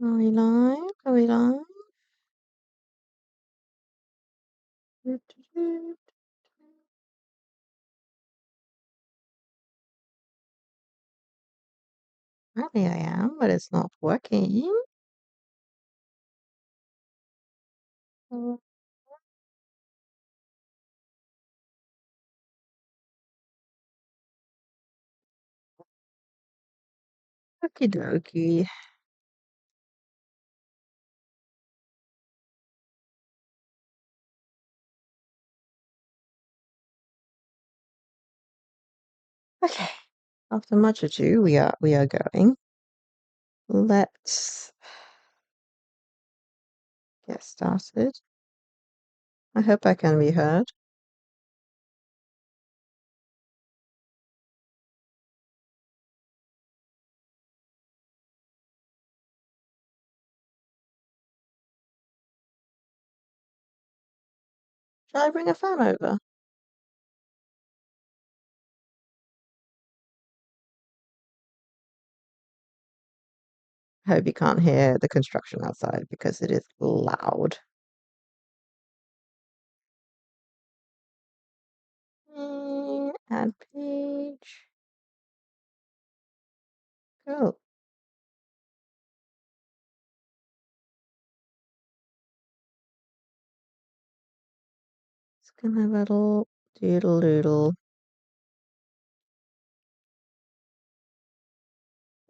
Are we live? Are we live? Apparently I am, but it's not working. Okie dokie. Okay. After much ado, we are going. Let's get started. I hope I can be heard. Shall I bring a fan over? I hope you can't hear the construction outside because it is loud. Add page. Go. It's gonna have a little doodle doodle.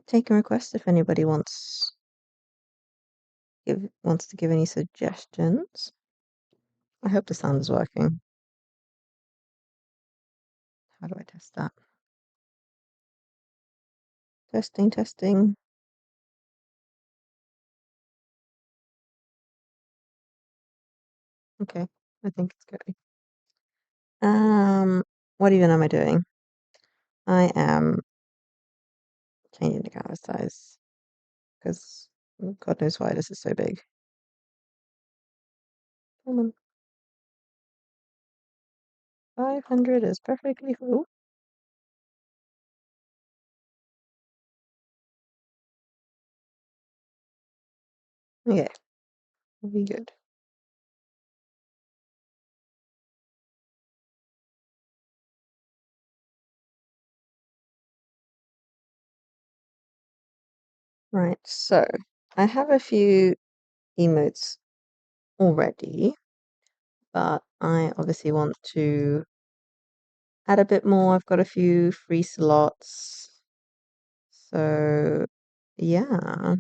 Taking requests if anybody wants to give any suggestions. I hope the sound is working. How do I test that? Testing, testing. Okay, I think it's good. What even am I doing? I am changing the canvas size because God knows why this is so big. Come on. 500 is perfectly cool. Okay, will be good. Right, so I have a few emotes already, but I obviously want to add a bit more. I've got a few free slots. So, yeah.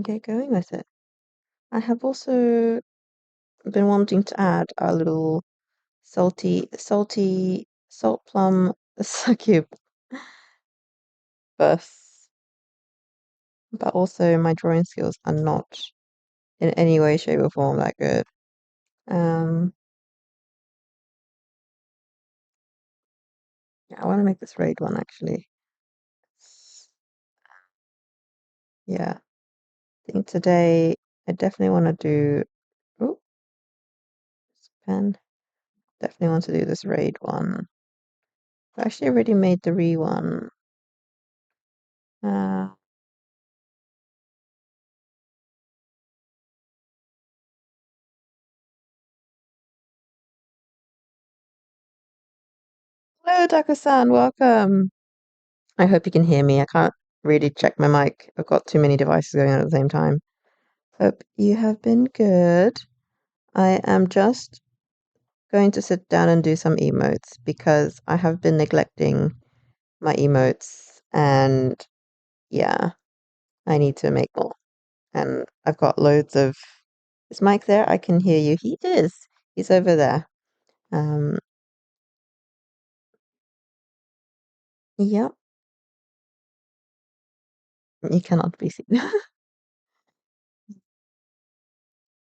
Get going with it. I have also been wanting to add a little salty salt plum succubus, but also my drawing skills are not in any way, shape, or form that good. Yeah, I want to make this raid one actually. Yeah, I think today I definitely want to do. Oh, pen. Definitely want to do this raid one. I actually already made the re one. Hello, Dako-san, welcome. I hope you can hear me. I can't really check my mic. I've got too many devices going on at the same time. Hope you have been good. I am just going to sit down and do some emotes because I have been neglecting my emotes and yeah, I need to make more. And I've got loads of. Is Mike there? I can hear you. He is. He's over there. Yep. You cannot be seen.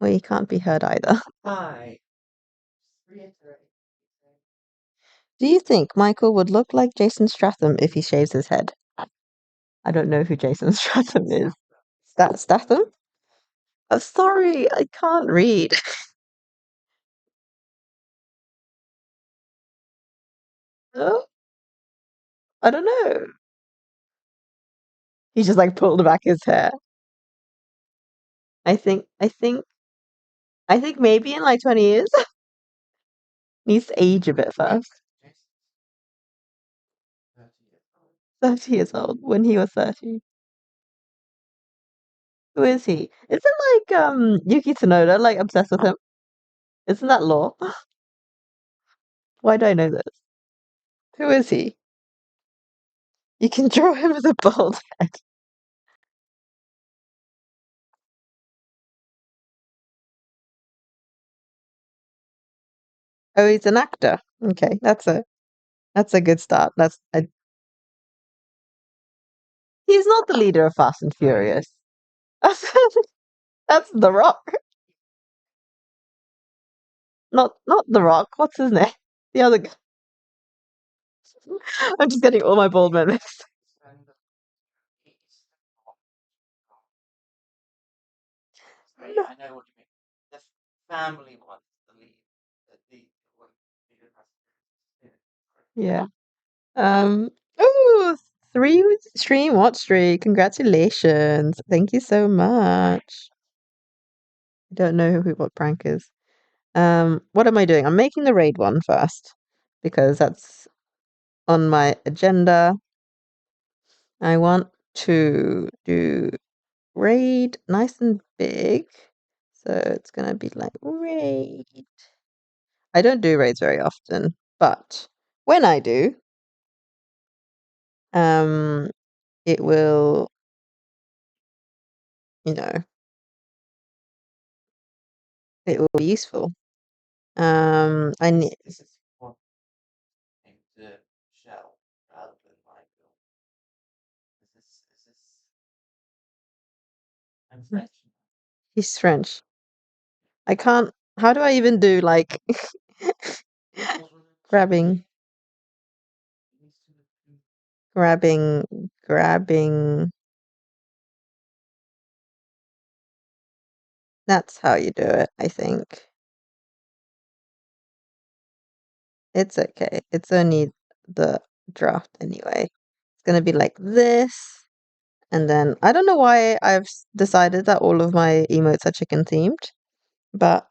Well, you can't be heard either. Hi. Reiterate. Do you think Michael would look like Jason Stratham if he shaves his head? I don't know who Jason Stratham is. Statham? Oh, sorry, I can't read. Oh, I don't know. He just like pulled back his hair. I think maybe in like 20 years. Needs to age a bit first. Jason's 30 years old. 30 years old when he was 30. Who is he? Isn't like Yuki Tsunoda like obsessed with him? Isn't that law? Why do I know this? Who is he? You can draw him with a bald head. Oh, he's an actor. Okay, that's a good start. He's not the leader of Fast and Furious. That's, that's The Rock. Not The Rock. What's his name? The other guy. I'm just getting all my bald men mixed. And he's No. I know what you mean. The family one is the lead. The one leader has Yeah. Oh, three stream watch streak. Congratulations. Thank you so much. I don't know what prank is. What am I doing? I'm making the raid one first because that's on my agenda. I want to do raid nice and big. So it's gonna be like raid. I don't do raids very often, but when I do, um, it will, you know, it will be useful. I need. This is one thing to shell rather than Michael. This is I'm French. He's French. I can't. How do I even do like grabbing, grabbing? That's how you do it, I think. It's okay. It's only the draft anyway. It's gonna be like this, and then I don't know why I've decided that all of my emotes are chicken themed, but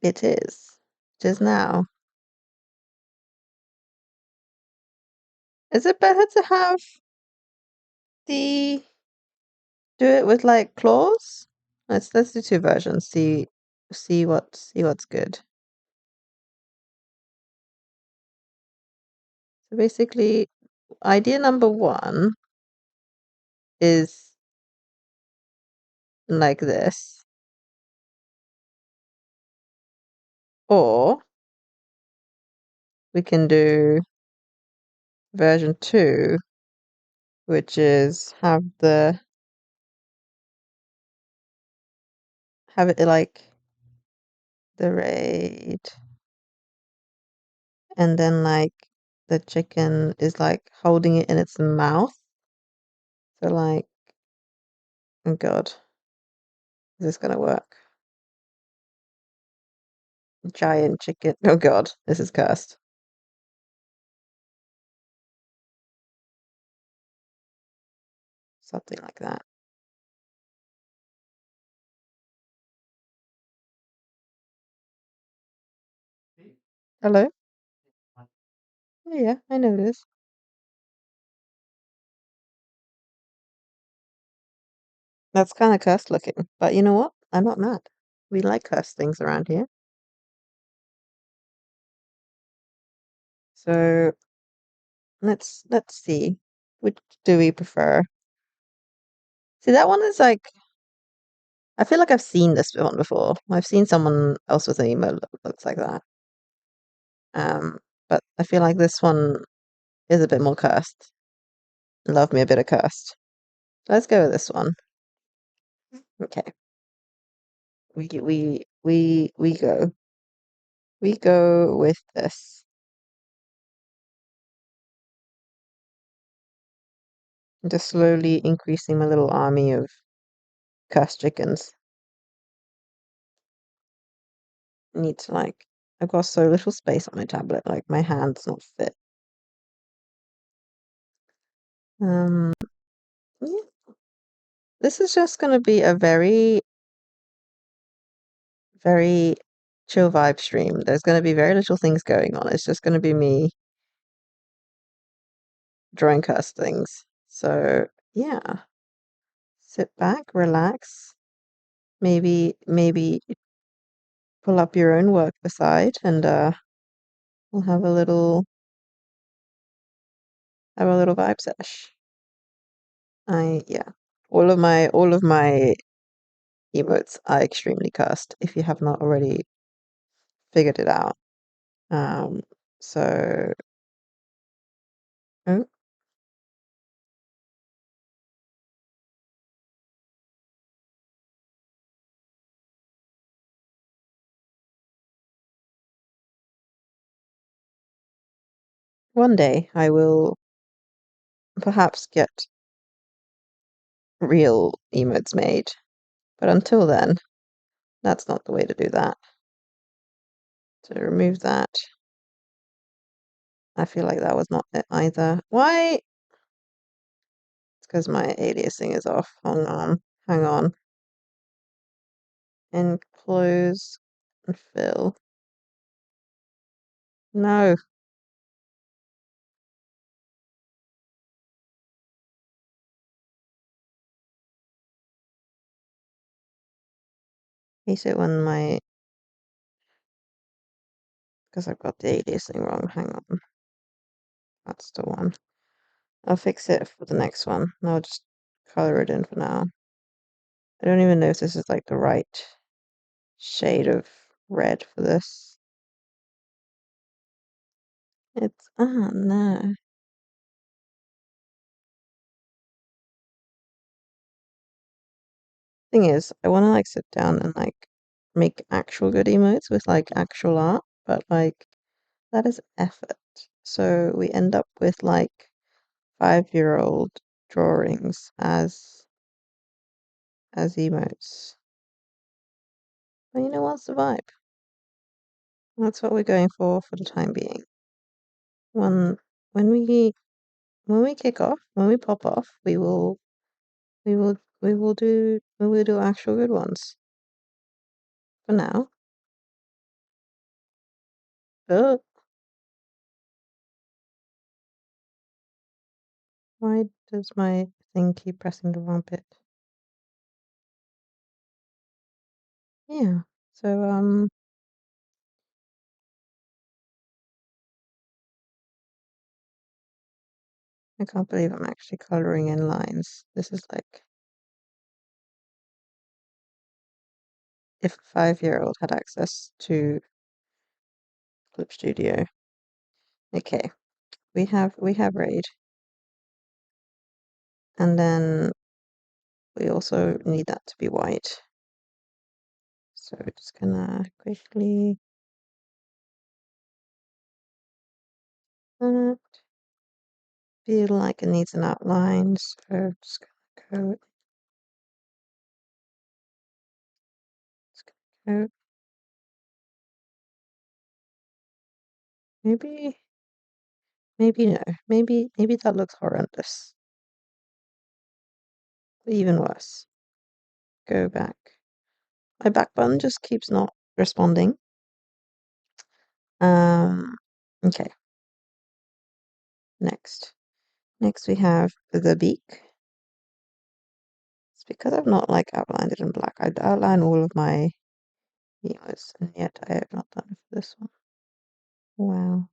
it is. It is now. Is it better to have the do it with like claws? Let's do two versions. See what's good. So basically, idea number one is like this, or we can do version two, which is have it like the raid, and then like the chicken is like holding it in its mouth. So like, oh god, is this gonna work? Giant chicken. Oh god, this is cursed. Something like that. Hello? Oh, yeah, I know this. That's kind of cursed looking, but you know what? I'm not mad. We like cursed things around here. So let's see. Which do we prefer? See, that one is like I feel like I've seen this one before. I've seen someone else with an emote that looks like that. Um, but I feel like this one is a bit more cursed. Love me a bit of cursed. Let's go with this one. Okay. We go. We go with this. Just slowly increasing my little army of cursed chickens. Need to like I've got so little space on my tablet, like my hand's not fit. Um, yeah, this is just gonna be a very, very chill vibe stream. There's gonna be very little things going on. It's just gonna be me drawing curse things. So yeah, sit back, relax, maybe pull up your own work beside, and we'll have a little vibe sesh. Yeah, all of my emotes are extremely cursed. If you have not already figured it out, um, so oh, one day I will perhaps get real emotes made, but until then, that's not the way to do that. To remove that, I feel like that was not it either. Why? It's because my aliasing is off. Hang on. Enclose and fill. No. Hate it when because I've got the aliasing wrong. Hang on. That's the one. I'll fix it for the next one. I'll just color it in for now. I don't even know if this is like the right shade of red for this. No. Thing is, I want to like sit down and like make actual good emotes with like actual art, but like that is effort. So we end up with like 5-year-old drawings as emotes. But you know what's the vibe? That's what we're going for the time being. When when we when we kick off, when we pop off, we will do actual good ones. For now. Oh, why does my thing keep pressing the wrong bit? Yeah. So I can't believe I'm actually coloring in lines. This is like if a 5-year-old had access to Clip Studio. Okay. We have Raid. And then we also need that to be white. So just gonna quickly feel like it needs an outline. So just gonna go. Maybe no. Maybe that looks horrendous. Even worse. Go back. My back button just keeps not responding. Okay. Next. Next we have the beak. It's because I've not like outlined it in black. I'd outline all of my heroes, and yet I have not done it for this one. Wow.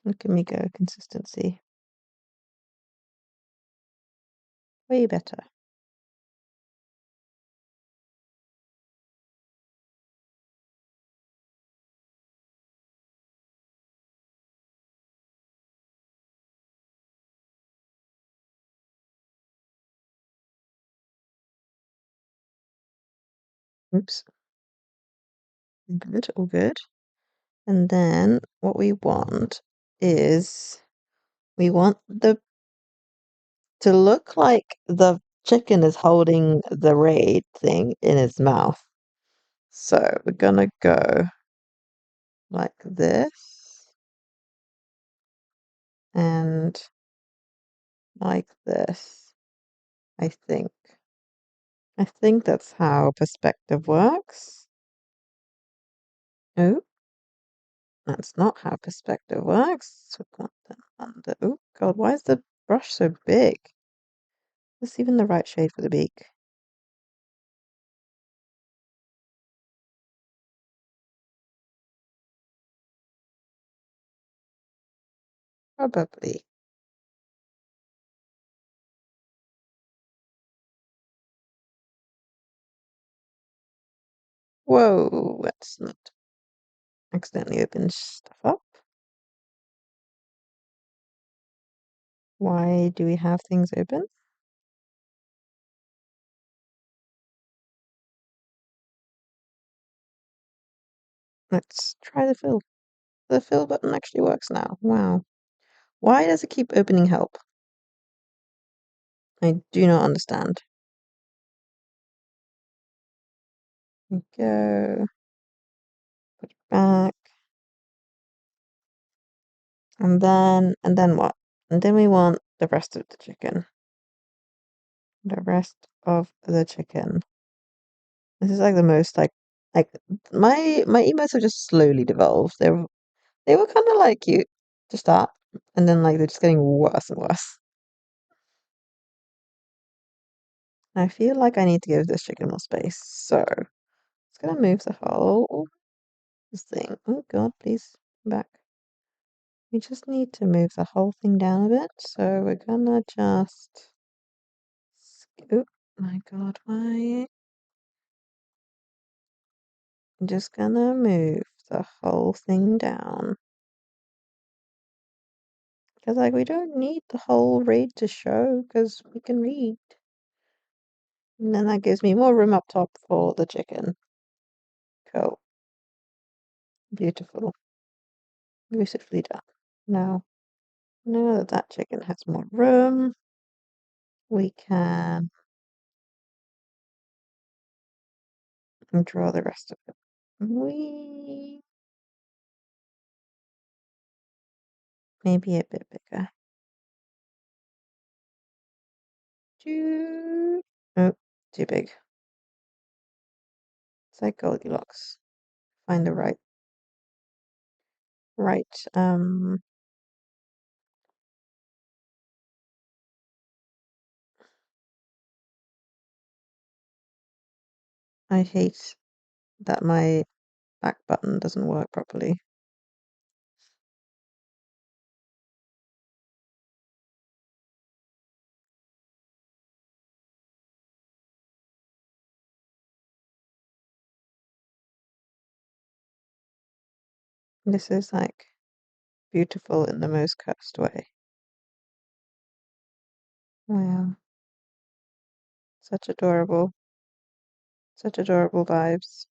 Look at me go, consistency. Way better. Oops. Good, all good. And then what we want is we want the to look like the chicken is holding the raid thing in its mouth. So we're gonna go like this and like this, I think. I think that's how perspective works. Oh, that's not how perspective works. So we want them under. Oh, God, why is the brush so big? Is this even the right shade for the beak? Probably. Whoa, let's not accidentally open stuff up. Why do we have things open? Let's try the fill. The fill button actually works now. Wow. Why does it keep opening help? I do not understand. There we go. Put it back. And then what? And then we want the rest of the chicken. The rest of the chicken. This is like the most like my emotes have just slowly devolved. They were kind of like cute to start, and then like they're just getting worse and worse. I feel like I need to give this chicken more space, so it's gonna move the whole thing. Oh God, please come back. We just need to move the whole thing down a bit, so we're gonna just. Oh my God, why? I'm just gonna move the whole thing down. Because, like, we don't need the whole read to show, because we can read. And then that gives me more room up top for the chicken. Cool. Beautiful. Beautifully done. Now that that chicken has more room, we can draw the rest of it. Maybe a bit bigger. Oh, too big. It's like Goldilocks. Find the right. I hate that my back button doesn't work properly. This is like beautiful in the most cursed way. Wow, such adorable vibes.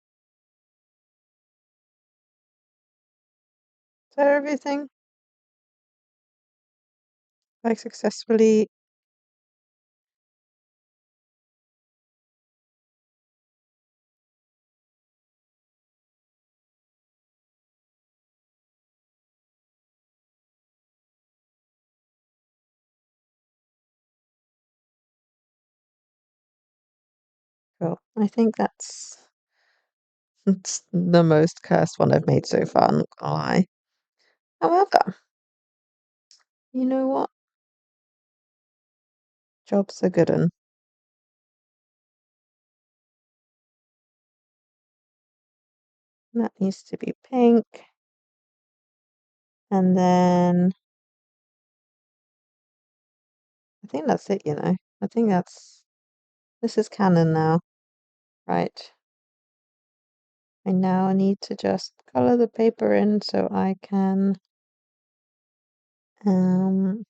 Is that everything? Like successfully. Cool. I think it's the most cursed one I've made so far, not gonna lie. However, you know what? Job's a good one. That needs to be pink. And then I think that's it, you know. I think this is canon now. Right. I now need to just color the paper in so I can um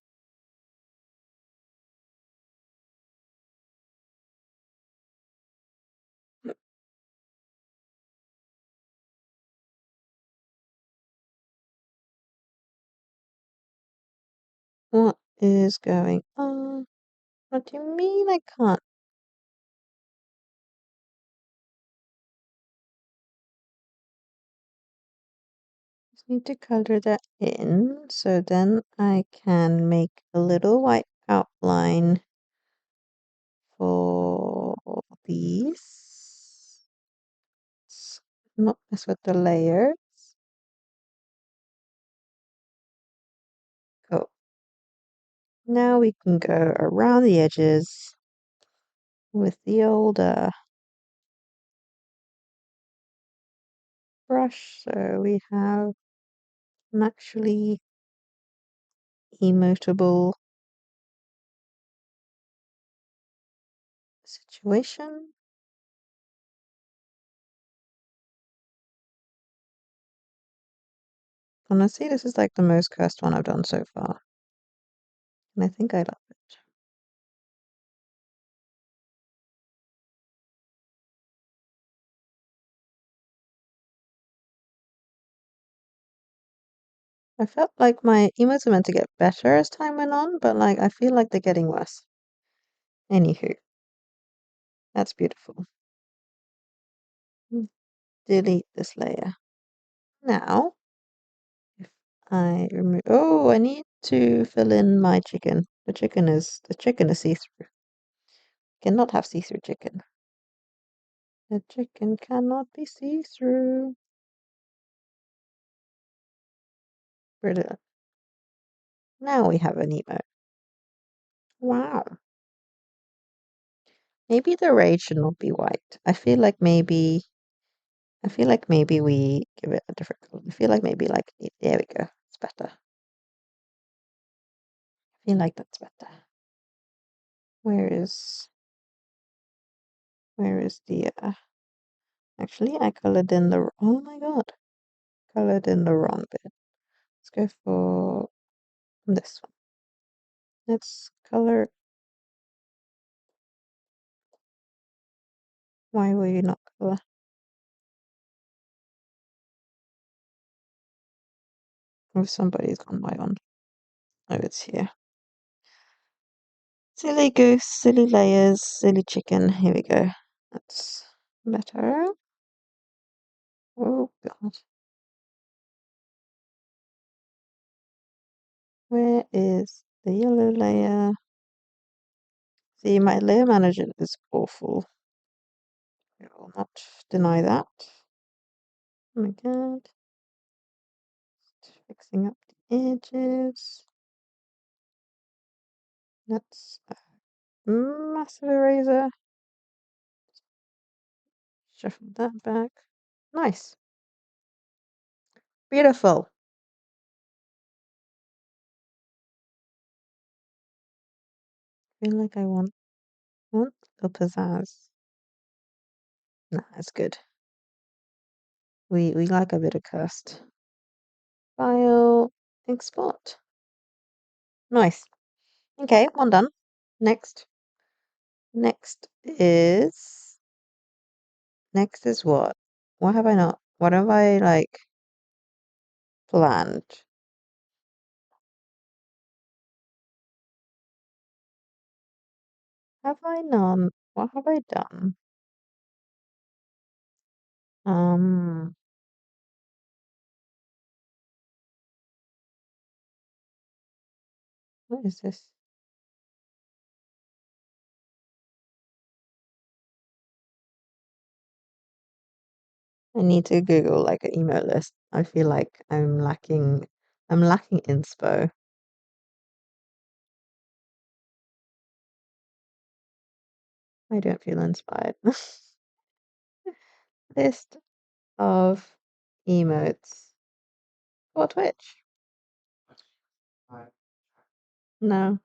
what is going on? What do you mean I can't? Just need to color that in so then I can make a little white outline for these. Let's not mess with the layers. Cool. Now we can go around the edges with the old brush. So we have an actually emotable situation. Honestly, this is like the most cursed one I've done so far. And I think I love it. I felt like my emotes are meant to get better as time went on, but like I feel like they're getting worse. Anywho, that's beautiful. Delete this layer. Now, if I remove, oh, I need to fill in my chicken. The chicken is see-through. Cannot have see-through chicken. The chicken cannot be see-through. Brilliant. Now we have an emote. Wow. Maybe the raid should not be white. I feel like maybe we give it a different color. I feel like maybe like there we go. It's better. I feel like that's better. Where is the actually I colored in the oh my god. Colored in the wrong bit. Let's go for this one. Let's color why will you not color? Oh somebody's gone by on. Oh it's here. Silly goose, silly layers, silly chicken. Here we go. That's better. Oh god. Where is the yellow layer? See, my layer manager is awful. I will not deny that. Oh my god. Just fixing up the edges. That's a massive eraser. Shuffle that back. Nice. Beautiful. I feel like I want the pizzazz. Nah, it's good. We like a bit of cursed. File, export. Nice. Okay, one done. Next. Next is what? What have I not? What have I like planned? Have I none? What have I done? Um, what is this? I need to Google like an email list. I feel like I'm lacking inspo. I don't feel inspired. List of emotes for Twitch. Alright. No.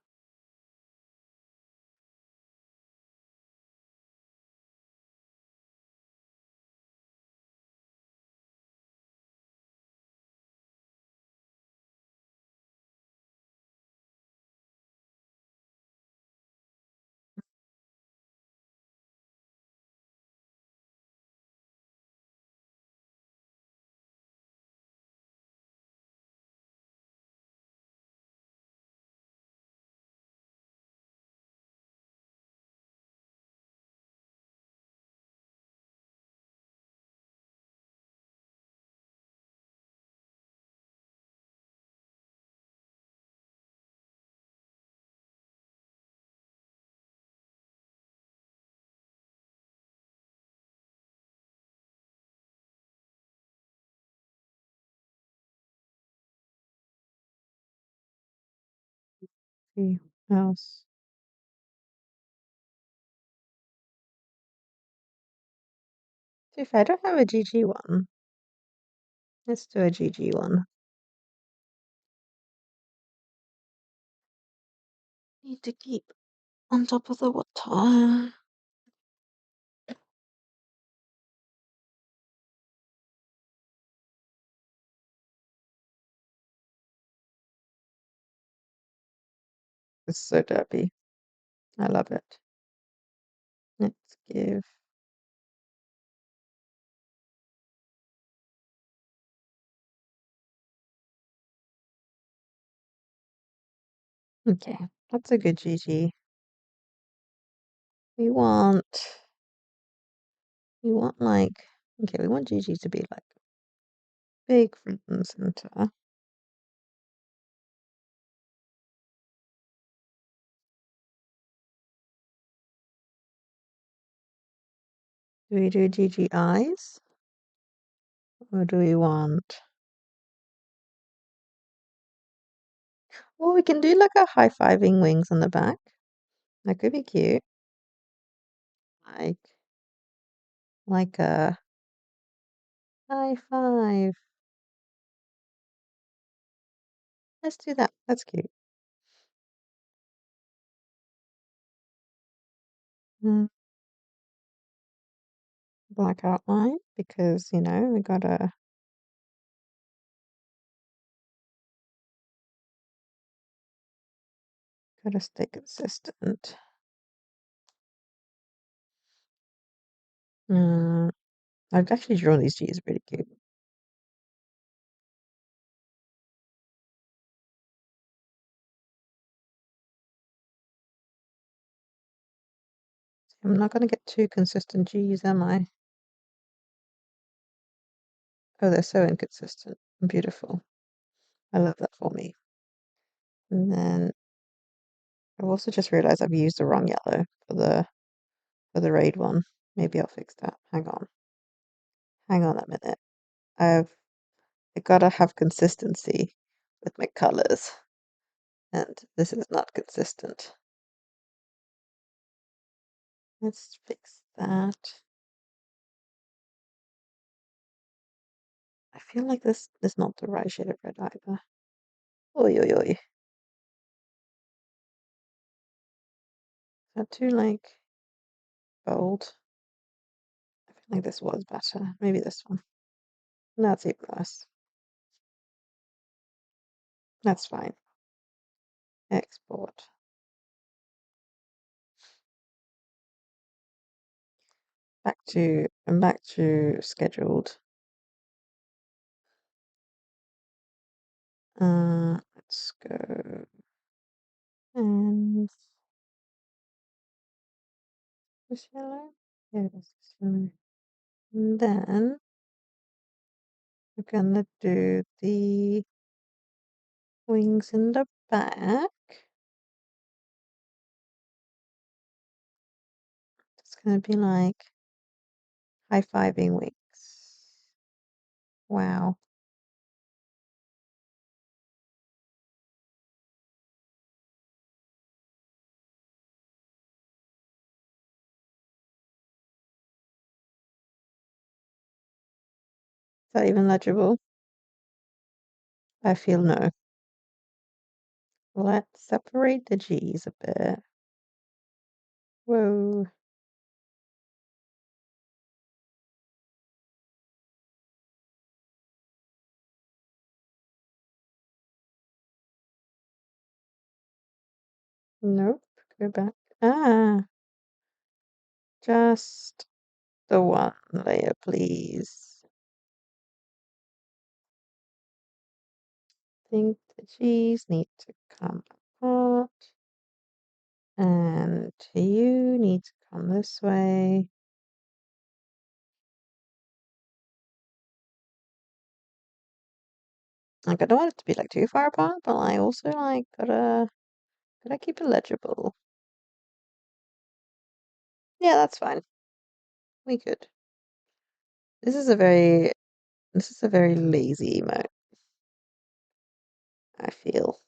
See what else. To be fair, I don't have a GG one. Let's do a GG one. Need to keep on top of the water. It's so derpy. I love it. Let's give. Okay, that's a good GG. We want like, okay, we want GG to be like big front and center. Do we do GG eyes? Or do we want, well, we can do like a high-fiving wings on the back. That could be cute. Like a high five. Let's do that. That's cute. Mm, black outline because, you know, we gotta stay consistent. I've actually drawn these G's really cute. I'm not gonna get too consistent G's, am I? Oh, they're so inconsistent. Beautiful. I love that for me. And then I've also just realized I've used the wrong yellow for the raid one. Maybe I'll fix that. Hang on. Hang on a minute. I gotta have consistency with my colors, and this is not consistent. Let's fix that. I feel like this is not the right shade of red either. Oi, oi, oi. Is that too, like, bold? I feel like this was better. Maybe this one. That's even worse. That's fine. Export. Back to scheduled. Let's go and this yellow. Yeah, this yellow. And then we're gonna do the wings in the back. It's gonna be like high-fiving wings. Wow. Is that even legible? I feel no. Let's separate the G's a bit. Whoa. Nope. Go back. Ah, just the one layer, please. Think the G's need to come apart. And you need to come this way. Like, I don't want it to be like too far apart, but I also like gotta keep it legible. Yeah, that's fine. We could. This is a very lazy emote, I feel.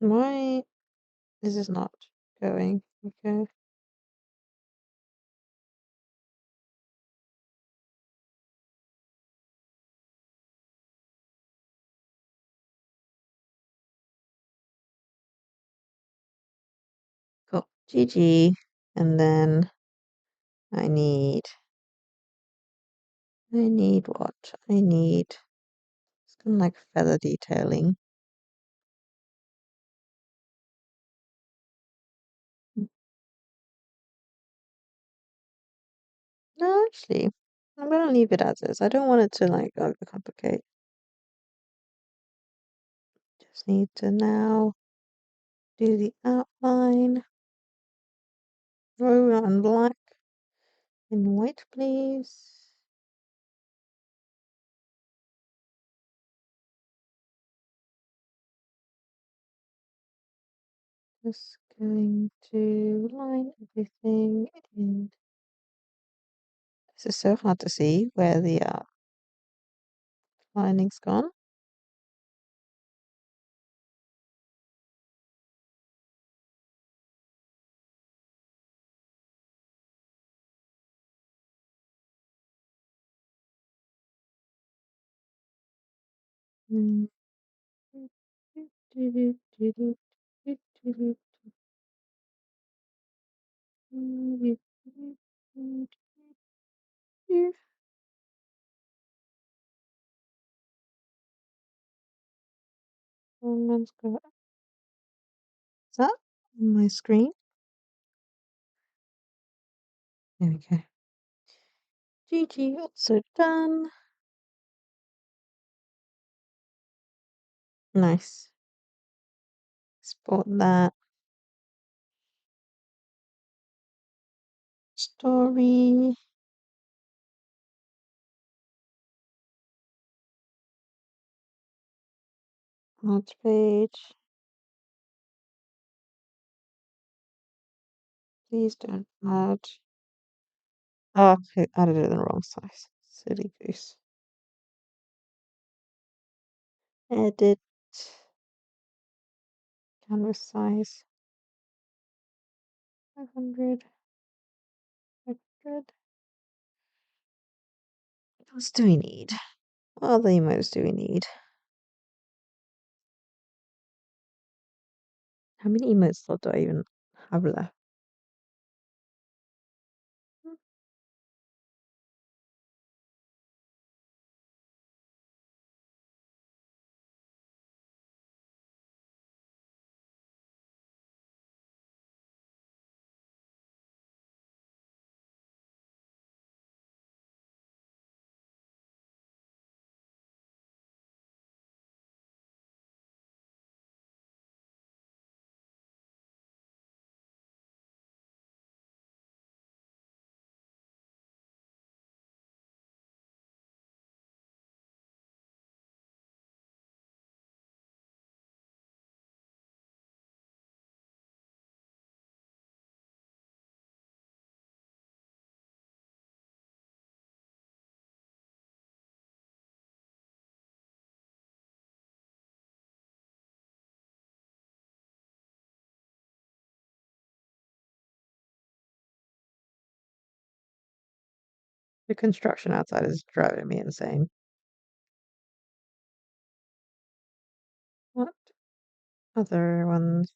Why is this not going? Okay. Cool. GG. And then I need what? I need it's kind of like feather detailing. No, actually, I'm gonna leave it as is. I don't want it to like overcomplicate. Just need to now do the outline. Oh, on black and white, please. Just going to line everything in. This is so hard to see where the lining's gone. Mm. Is that on my screen? There we go. GG, also done. Nice. Export that. Story. Launch page. Please don't add. Oh, I added it in the wrong size. Silly goose. Edit. Canvas size. 500. 500. What else do we need? What other emotes do we need? How many emote slots do I even have left? The construction outside is driving me insane. What other ones?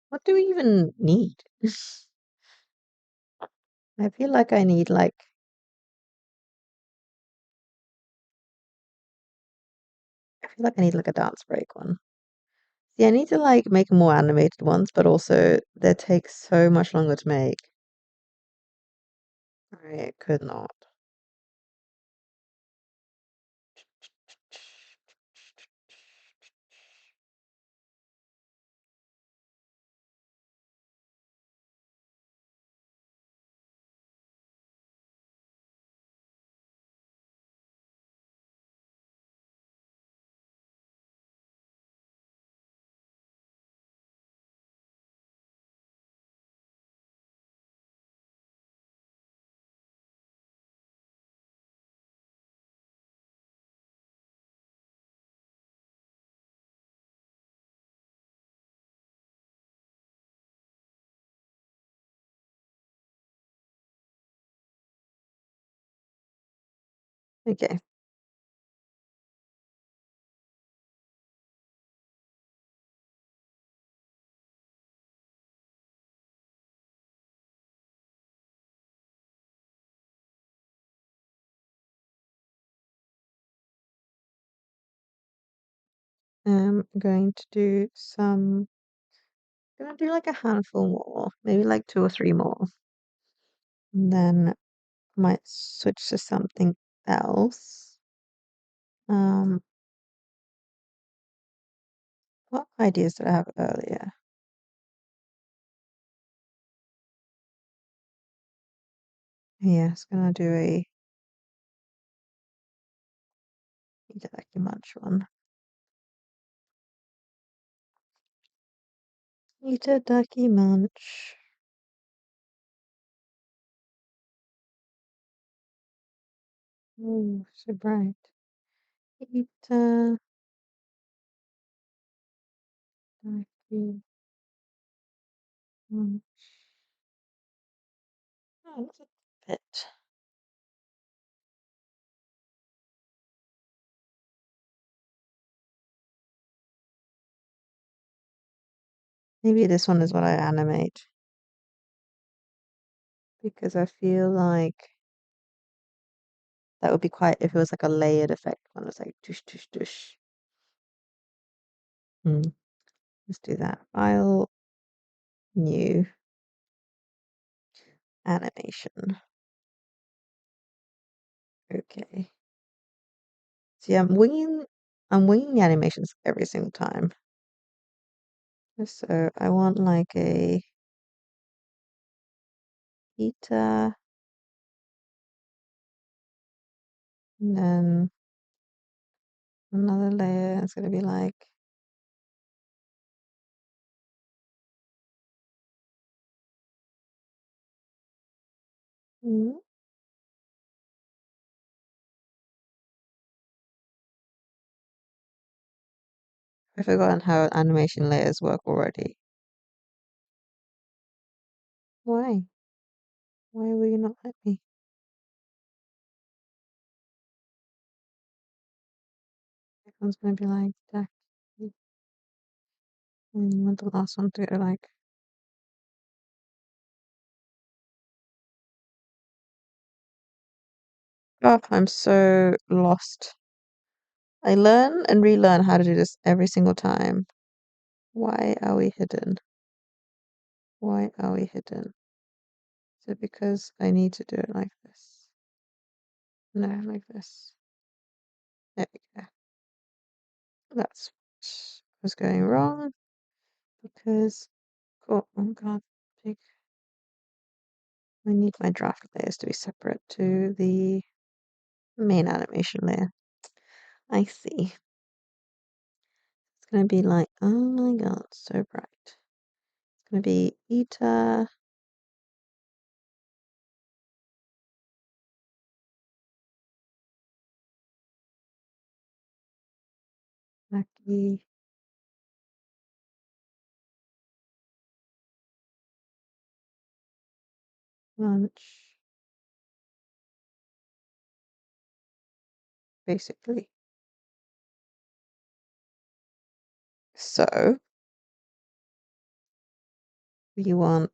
What do we even need? I feel like I need like a dance break one. See, I need to like make more animated ones, but also they take so much longer to make. I could not. Okay. I'm going to do some. Gonna do like a handful more, maybe like 2 or 3 more. And then might switch to something else. Um, what ideas did I have earlier? Yes, gonna do a Itadaki Munch one. Itadaki Munch. Oh, so bright. Itadaki Munch. Oh, that's a bit. Maybe this one is what I animate because I feel like that would be quite if it was like a layered effect one. It was like tush tush tush. Let's do that. File, new, animation. Okay. See, I'm winging the animations every single time. So I want like a Ita, and then another layer. It's gonna be like hmm, I've forgotten how animation layers work already. Why? Why will you not let me? This one's gonna be like that. And you want the last one to go like oh, I'm so lost. I learn and relearn how to do this every single time. Why are we hidden? Why are we hidden? Is it because I need to do it like this? No, like this. There we go. That's what was going wrong because, oh god, big. I need my draft layers to be separate to the main animation layer. I see. It's gonna be like, oh my god, so bright. It's gonna be Ita. Lucky lunch, basically. So we want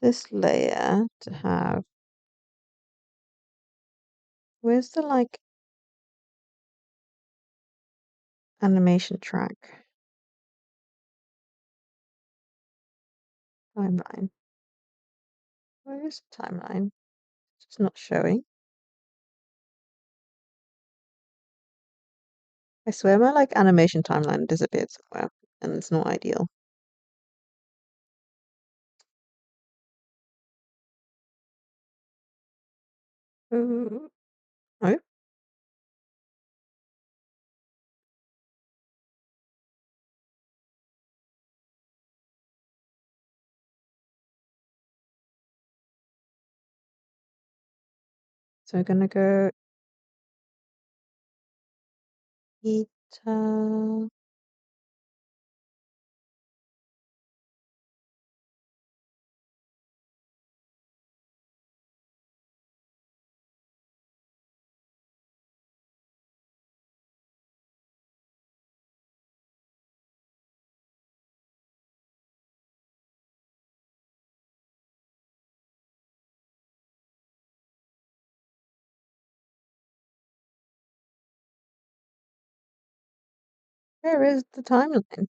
this layer to have, where's the like animation track timeline? Where is the timeline? It's just not showing. I swear my like animation timeline disappeared somewhere and it's not ideal. Ooh. Oh, so we're gonna go Ita. Where is the timeline?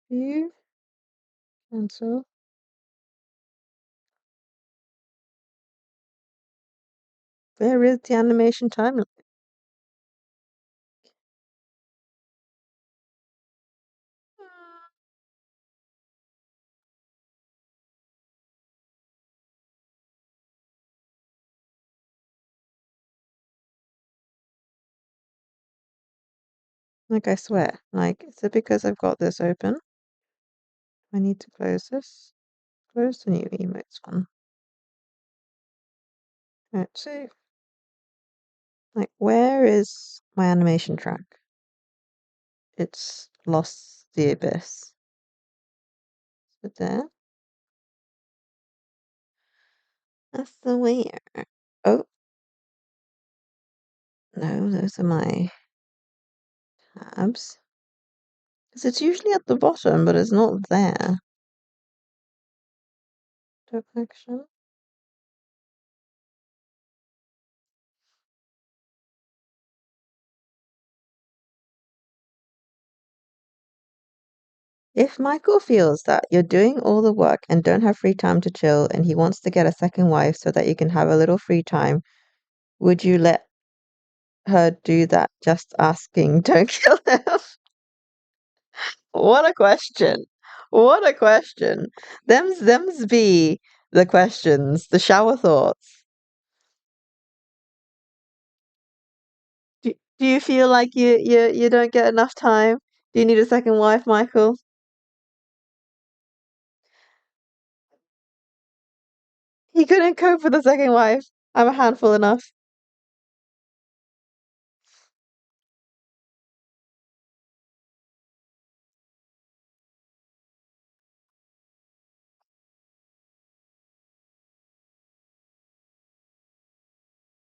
View, cancel. Where is the animation timeline? Like, I swear. Like, is it because I've got this open? I need to close this. Close the new emotes one. Let's see. Like, where is my animation track? It's lost the abyss. Is it there? That's the where. Oh, no, those are my tabs. Because it's usually at the bottom, but it's not there. Dog action. If Michael feels that you're doing all the work and don't have free time to chill, and he wants to get a second wife so that you can have a little free time, would you let her do that? Just asking. Don't kill him. What a question. What a question. Them's be the questions, the shower thoughts. Do you feel like you don't get enough time? Do you need a second wife, Michael? He couldn't cope with a second wife. I'm a handful enough.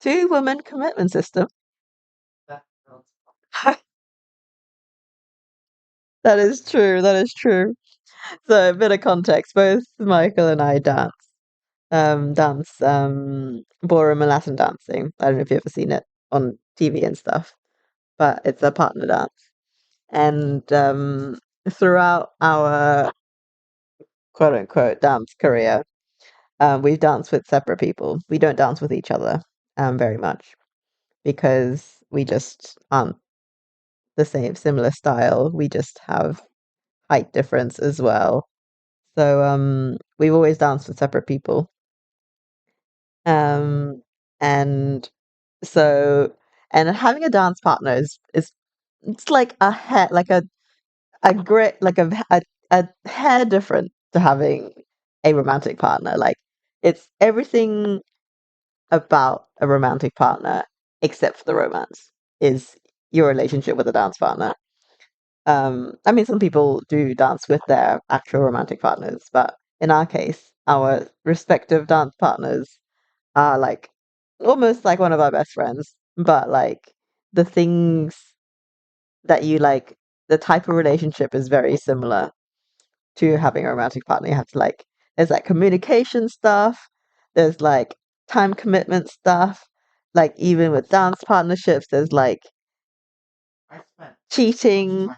Two woman commitment system. That girl's That is true. That is true. So, a bit of context. Both Michael and I dance ballroom and Latin dancing. I don't know if you've ever seen it on TV and stuff, but it's a partner dance. And throughout our quote unquote dance career, we've danced with separate people. We don't dance with each other very much because we just aren't the same, similar style. We just have height difference as well. So we've always danced with separate people. Um, and so and having a dance partner is it's like a hair like a great like a hair different to having a romantic partner. Like it's everything about a romantic partner except for the romance is your relationship with a dance partner. I mean, some people do dance with their actual romantic partners, but in our case, our respective dance partners are like almost like one of our best friends, but like the things that you like, the type of relationship is very similar to having a romantic partner. You have to like, there's like communication stuff, there's like time commitment stuff, like even with dance partnerships, there's like I spent cheating, time.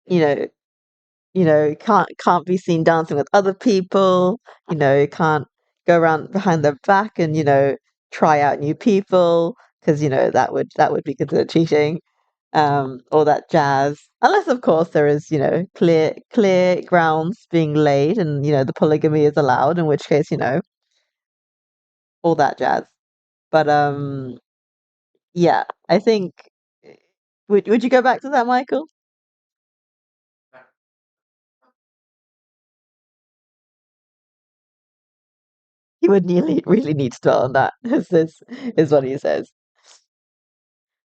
you know, can't be seen dancing with other people, you can't go around behind their back and, try out new people because, that would be considered cheating, all that jazz. Unless, of course, there is, clear grounds being laid and, the polygamy is allowed, in which case, all that jazz. But yeah, I think would you go back to that, Michael? He would really need to dwell on that, is what he says.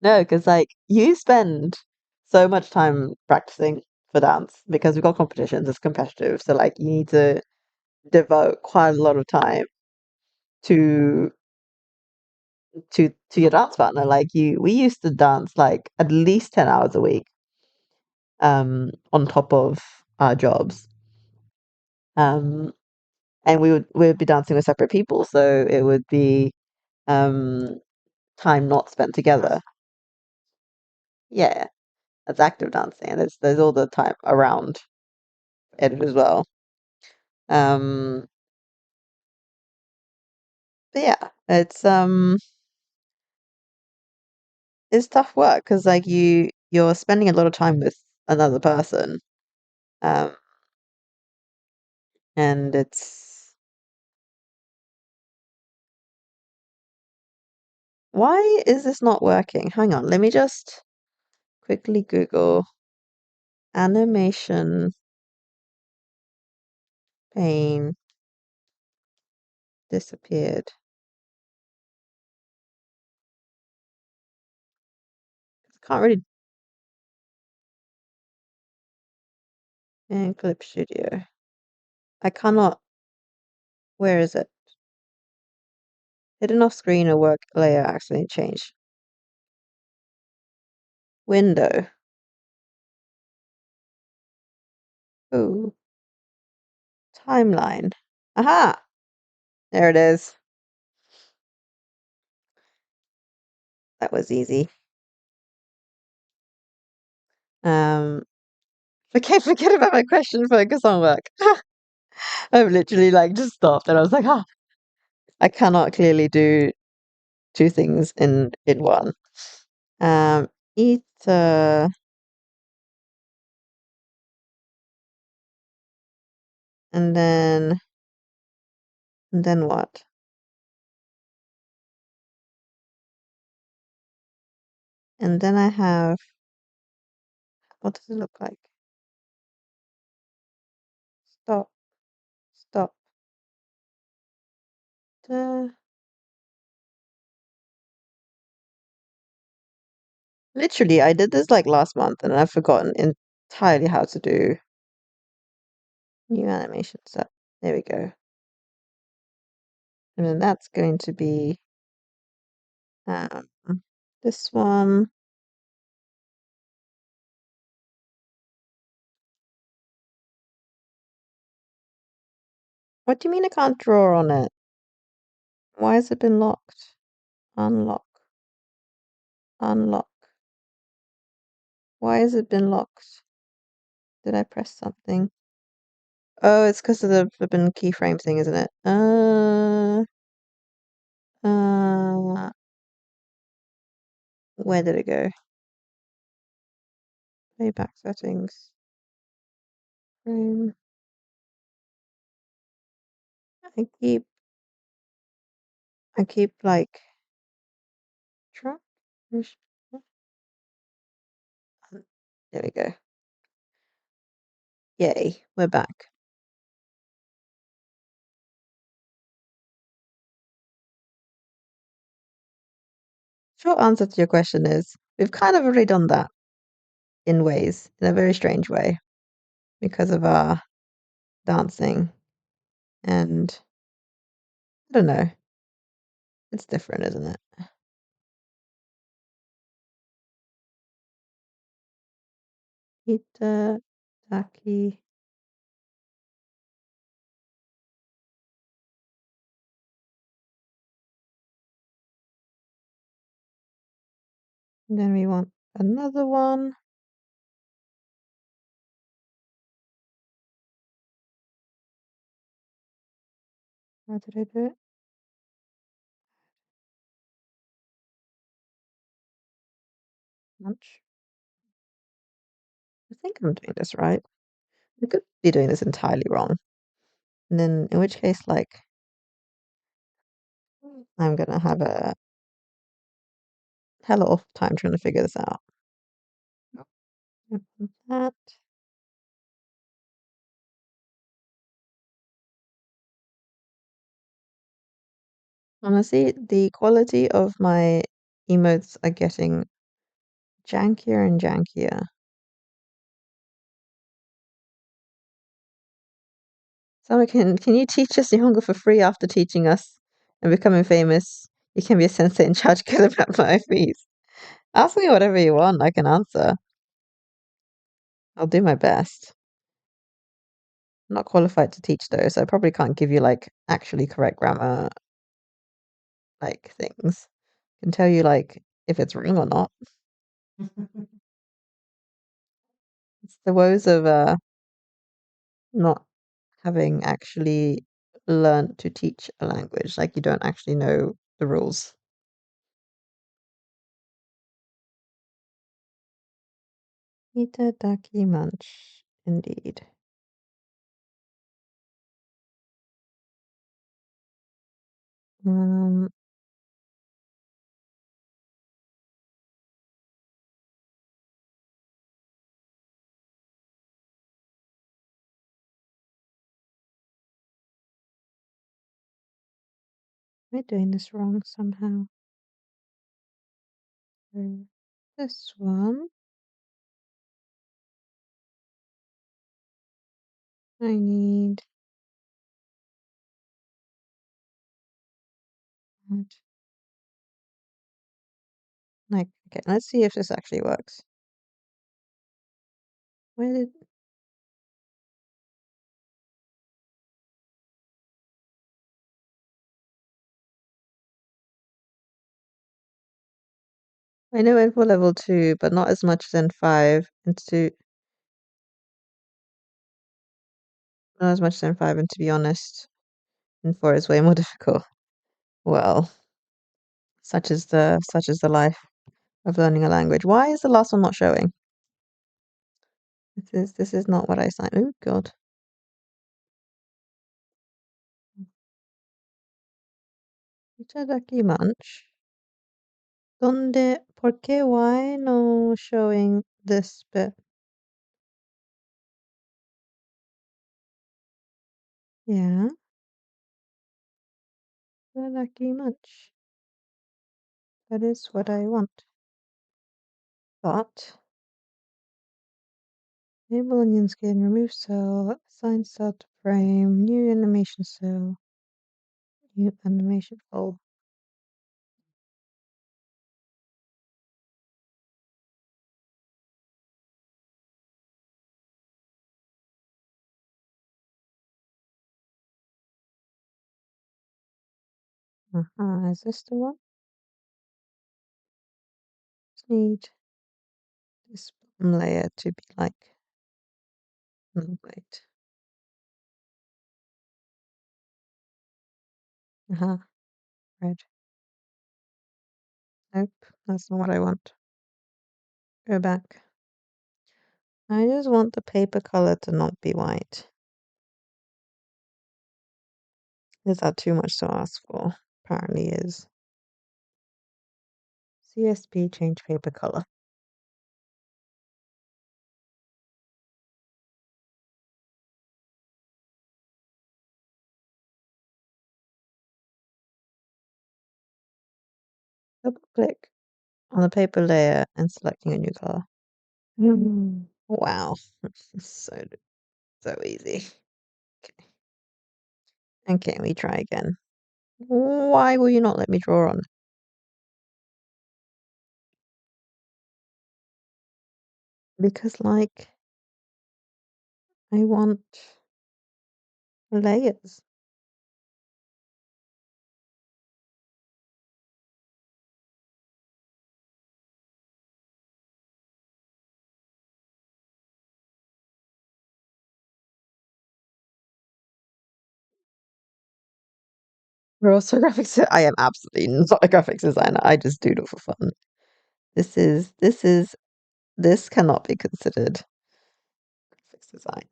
No, because like you spend so much time practicing for dance because we've got competitions, it's competitive. So like you need to devote quite a lot of time to to your dance partner. Like we used to dance like at least 10 hours a week, on top of our jobs. Um, and we'd be dancing with separate people, so it would be um time not spent together. Passive. Yeah, that's active dancing, and there's all the time around it as well. Um, but yeah, it's tough work because like you're spending a lot of time with another person, um, and it's why is this not working? Hang on, let me just quickly Google animation pane disappeared. Can't really in Clip Studio. I cannot. Where is it? Hidden off screen or work layer accidentally changed. Window. Ooh. Timeline. Aha! There it is. That was easy. Um, forget about my question. Focus on work. I've literally like just stopped and I was like, I cannot clearly do two things in one. Eat and then what? And then I have what does it look like? Stop, stop. Uh, Literally, I did this like last month and I've forgotten entirely how to do new animation stuff. There we go. And then that's going to be um, this one. What do you mean I can't draw on it? Why has it been locked? Unlock. Unlock. Why has it been locked? Did I press something? Oh, it's because of the flippin' keyframe thing, isn't it? Uh, where did it go? Playback settings. Frame. I keep like try. There we go. Yay, we're back. Short answer to your question is we've kind of already done that in ways, in a very strange way, because of our dancing. And I don't know, it's different, isn't it? Ita, Taki. And then we want another one. How did I do it? Lunch. I think I'm doing this right. I could be doing this entirely wrong. And then, in which case, like, I'm gonna have a hell of time trying to figure this out. That. Honestly, the quality of my emotes are getting jankier and jankier. Someone can you teach us Nihongo for free after teaching us and becoming famous? You can be a sensei and charge good about my fees. Ask me whatever you want, I can answer. I'll do my best. I'm not qualified to teach though, so I probably can't give you like actually correct grammar like things. Can tell you like if it's wrong or not. It's the woes of not having actually learned to teach a language. Like you don't actually know the rules. Itadaki munch, indeed. Um, am I doing this wrong somehow? So this one, I need. Like, okay, let's see if this actually works. Where did I know it for level 2, but not as much as N5 into not as much as N5, and to be honest, N4 is way more difficult. Well, such is the life of learning a language. Why is the last one not showing? This is not what I signed. Oh God. Itadaki munch. ¿Por qué why no showing this bit? Yeah. Itadaki munch. That is what I want. But enable onion skin, remove cell, assign cell to frame, new animation cell, new animation fold. Is this the one? Just need this bottom layer to be like, no, wait. Red. Nope, that's not what I want. Go back. I just want the paper color to not be white. Is that too much to ask for? Apparently is. CSP change paper color. Double click on the paper layer and selecting a new color. Wow, so easy. Okay. Okay, we try again. Why will you not let me draw on? Because like I want layers. We're also graphics. I am absolutely not a graphics designer. I just doodle for fun. This cannot be considered graphics design.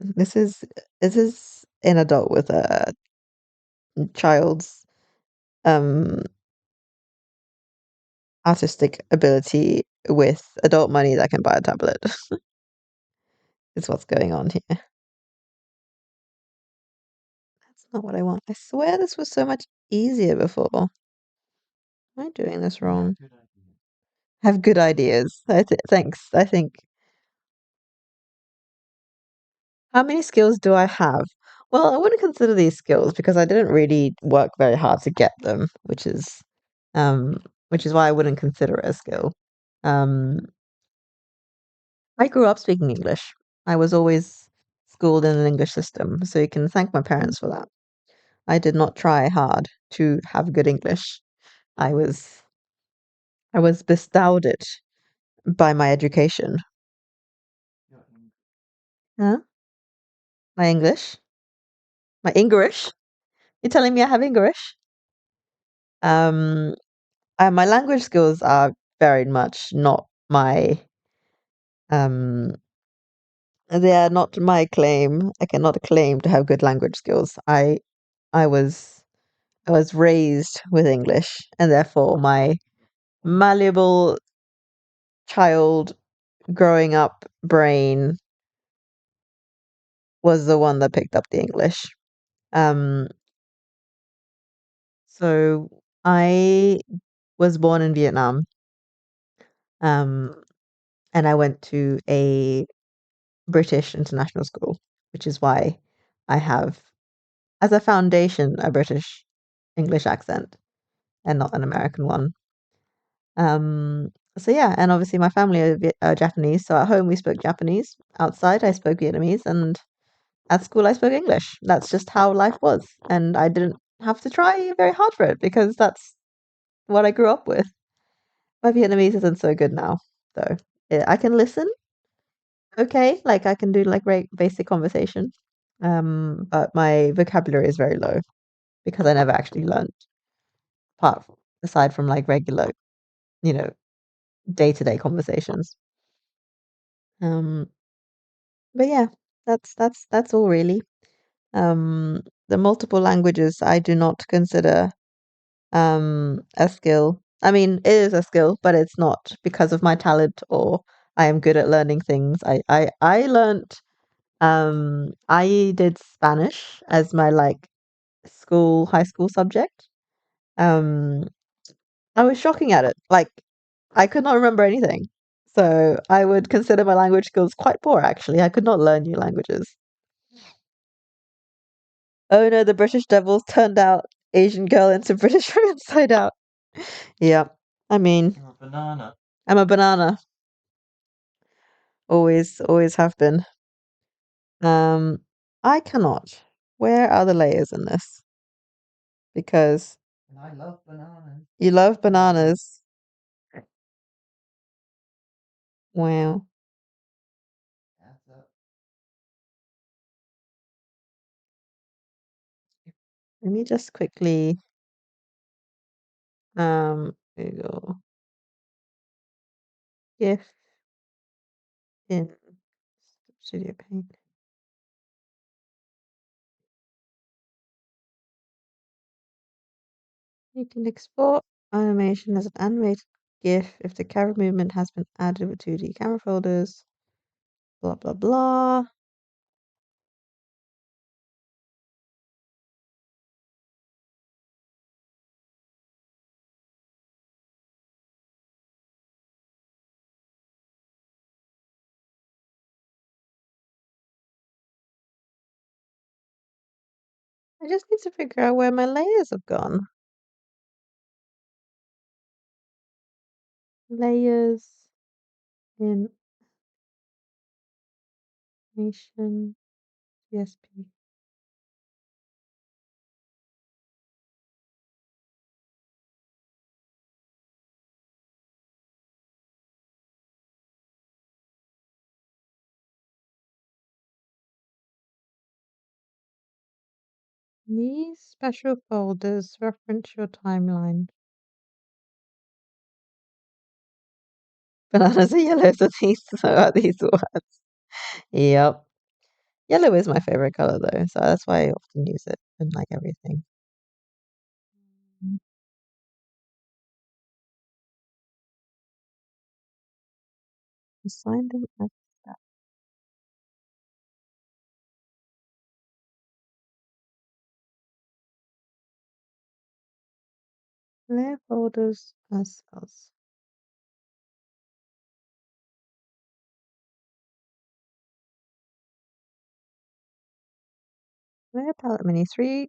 This is an adult with a child's um artistic ability with adult money that can buy a tablet. Is what's going on here. That's not what I want. I swear this was so much easier before. Am I doing this wrong? Good idea. Have good ideas. Thanks. I think. How many skills do I have? Well, I wouldn't consider these skills because I didn't really work very hard to get them, um, which is why I wouldn't consider it a skill. Um, I grew up speaking English. I was always schooled in an English system, so you can thank my parents for that. I did not try hard to have good English. I was I was bestowed it by my education. Your English. Huh? My English? My English? You're telling me I have English? Um, my language skills are very much not my um they are not my claim. I cannot claim to have good language skills. I was I was raised with English, and therefore my malleable child growing up brain was the one that picked up the English. Um, so I was born in Vietnam, um, and I went to a British international school, which is why I have, as a foundation, a British English accent and not an American one. Um, so yeah, and obviously my family are Japanese, so at home we spoke Japanese. Outside I spoke Vietnamese, and at school I spoke English. That's just how life was, and I didn't have to try very hard for it because that's what I grew up with. My Vietnamese isn't so good now, though. I can listen, okay, like I can do like very basic conversation, but my vocabulary is very low because I never actually learned apart aside from like regular, you know, day-to-day conversations. Um, but yeah, that's all really. The multiple languages I do not consider a skill. I mean, it is a skill, but it's not because of my talent or I am good at learning things. I learned I did Spanish as my like high school subject. Um I was shocking at it. Like I could not remember anything. So I would consider my language skills quite poor actually. I could not learn new languages. Oh no, the British Devils turned out Asian girl into British from inside out. Yeah. I mean, You're a banana. I'm a banana. Always have been. Um, I cannot. Where are the layers in this? Because And I love bananas. you love bananas. Wow. That's a Let me just quickly Google GIF in Studio Paint. You can export animation as an animated GIF if the camera movement has been added with 2D camera folders. Blah blah blah. I just need to figure out where my layers have gone. Layers in animation CSP. These special folders reference your timeline. Bananas are yellow, so these words. Yep. Yellow is my favorite color though, so that's why I often use it in like everything. Assign them as that. Layer folders as cells. Layer palette menu 3.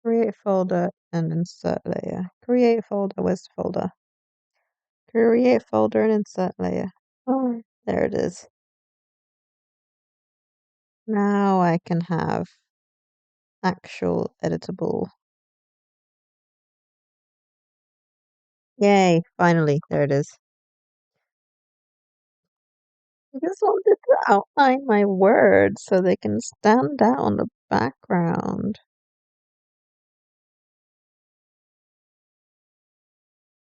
Create folder and insert layer. Create folder, where's the folder? Create folder and insert layer. Oh, there it is. Now I can have actual editable. Yay, finally, there it is. I just wanted to outline my words so they can stand out on the background.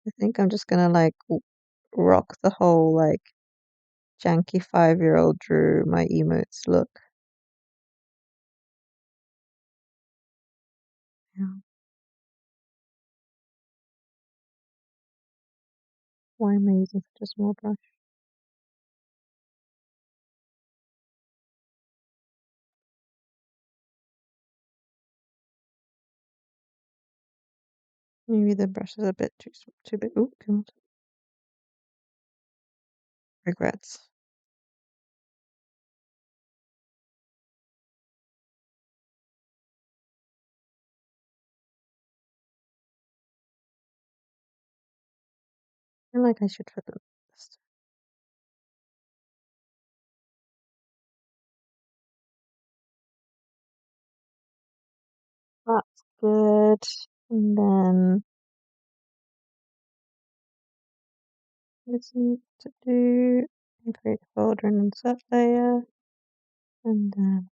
I think I'm just gonna like rock the whole like janky 5-year-old drew my emotes look. Yeah. Why am I using such a small brush? Maybe the brush is a bit too big. Oh god. Regrets. I feel like I should put this. That's good. And then this needs to do create a folder and insert layer. And then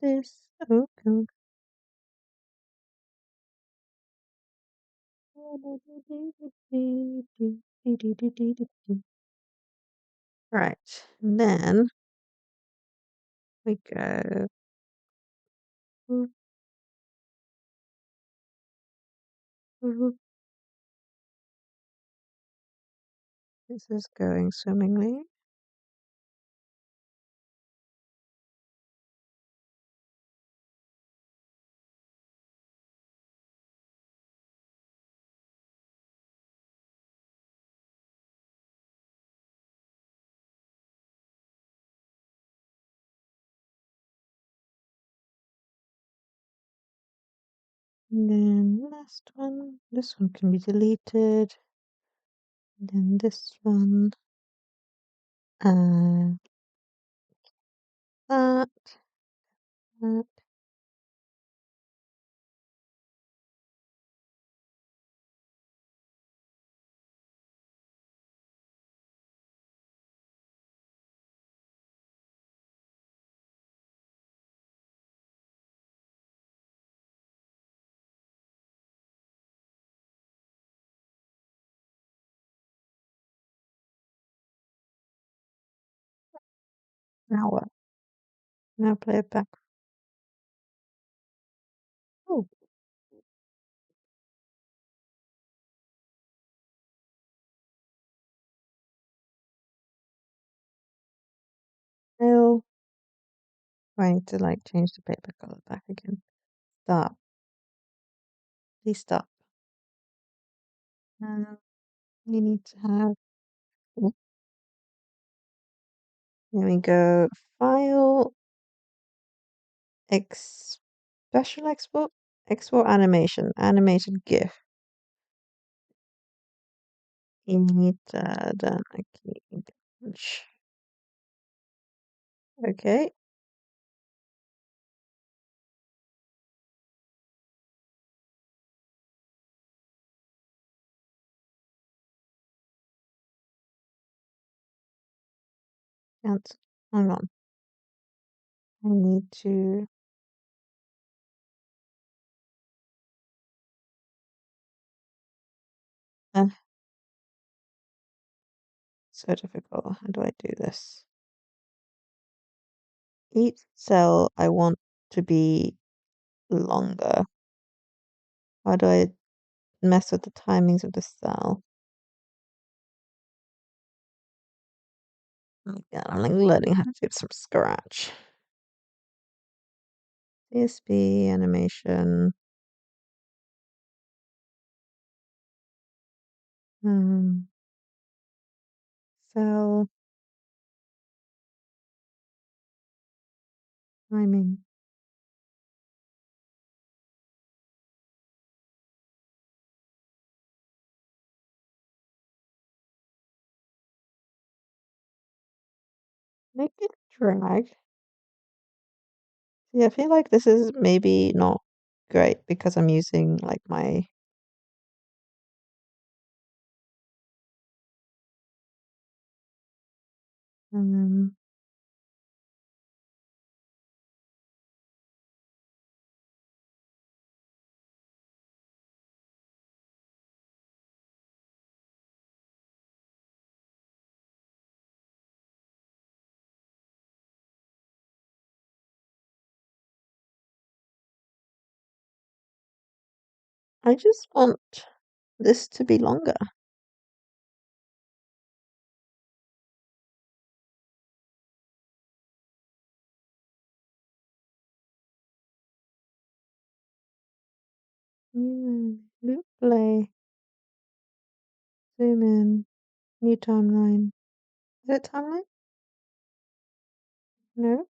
this. Oh god. Right. And then we go. This is going swimmingly. And then last one. This one can be deleted. And then this one. Uh, that. That. Now what? Now play it back. Oh, no. I need to like change the paper color back again. Stop. Please stop. We need to have. Oh, there we go. File. Special export. Export animation. Animated GIF. Then okay. Can't. Hang on. I need to. Uh, so difficult. How do I do this? Each cell I want to be longer. How do I mess with the timings of the cell? Oh my god, I'm like learning how to do this from scratch. CSV animation. Um, cell timing. Make it drag. Yeah, I feel like this is maybe not great because I'm using like my um I just want this to be longer. Loop play, zoom in, new timeline. Is it timeline? No.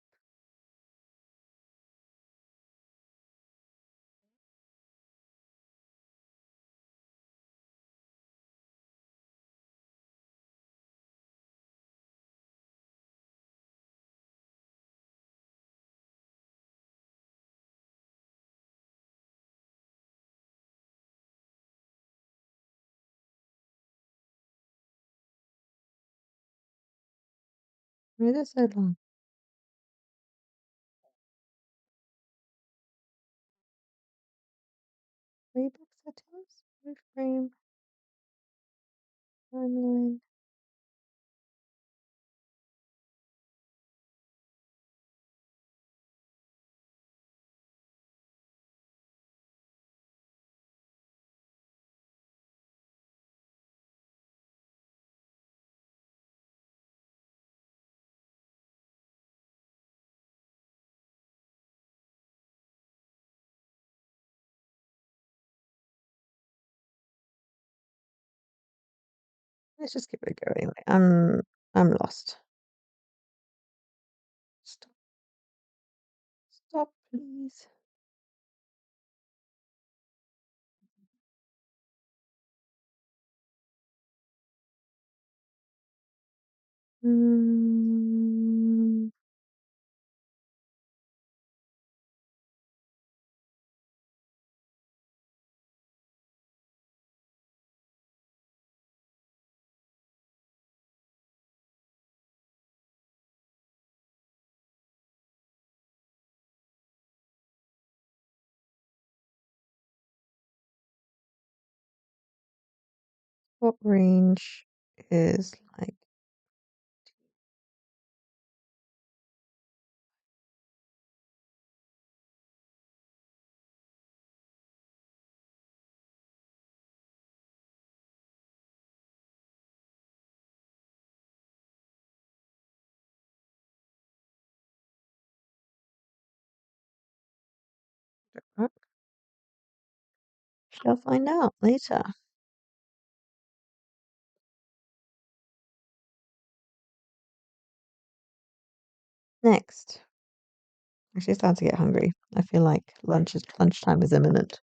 Why is it so long? Playback settings, frame, timeline. Let's just keep it going. I'm lost. Stop, stop, please. Mm, what range is like that? Shall find out later. Next. Actually, starting to get hungry. I feel like lunchtime is imminent.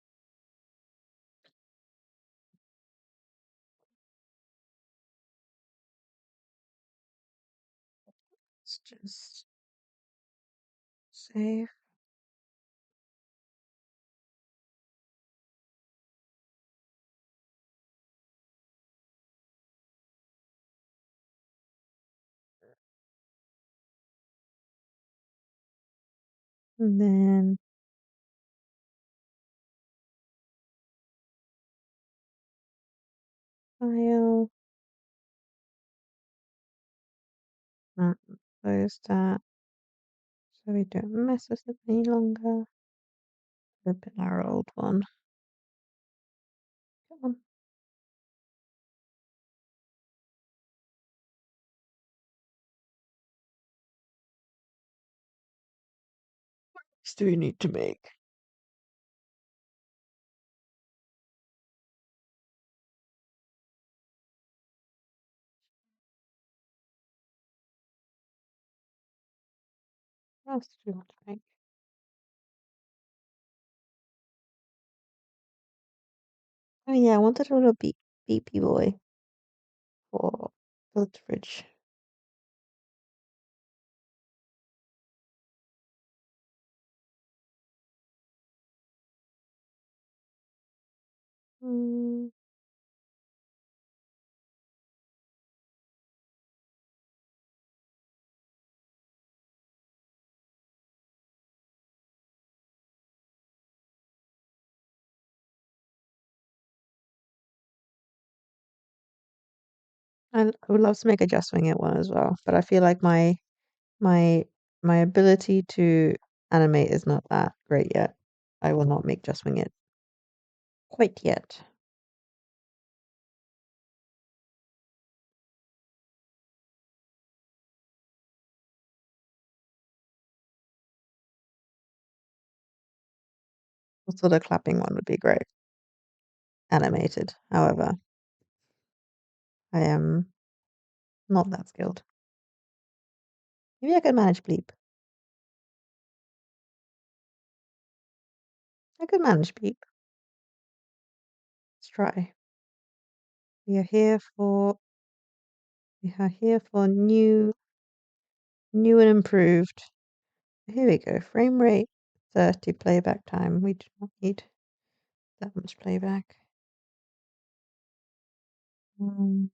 Let's just save. And then file. Close that so we don't mess with it any longer. Open our old one. Come on. What do we need to make? What else do we want to make? Oh yeah, I wanted a little beepy boy for the fridge. Mm. I would love to make a just wing it one as well, but I feel like my my ability to animate is not that great yet. I will not make just wing it quite yet. Also, the clapping one would be great, animated. However, I am not that skilled. Maybe I could manage bleep. I could manage bleep. Let's try. We are here for we are here for new and improved. Here we go. Frame rate 30 playback time. We do not need that much playback. Um,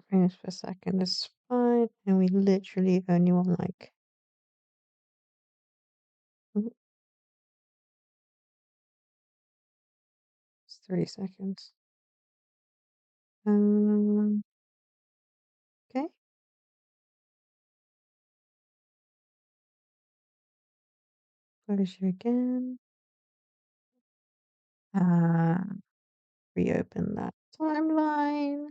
frames per second is fine, and we literally only want like it's 3 seconds. Okay. Close you again. Uh, reopen that timeline.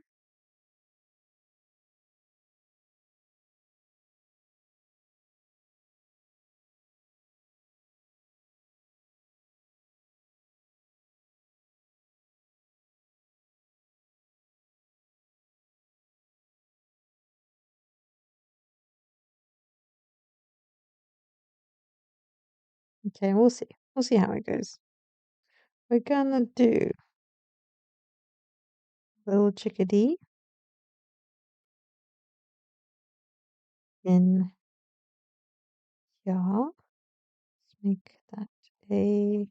Okay, we'll see. We'll see how it goes. We're gonna do little chickadee in here. Let's make that a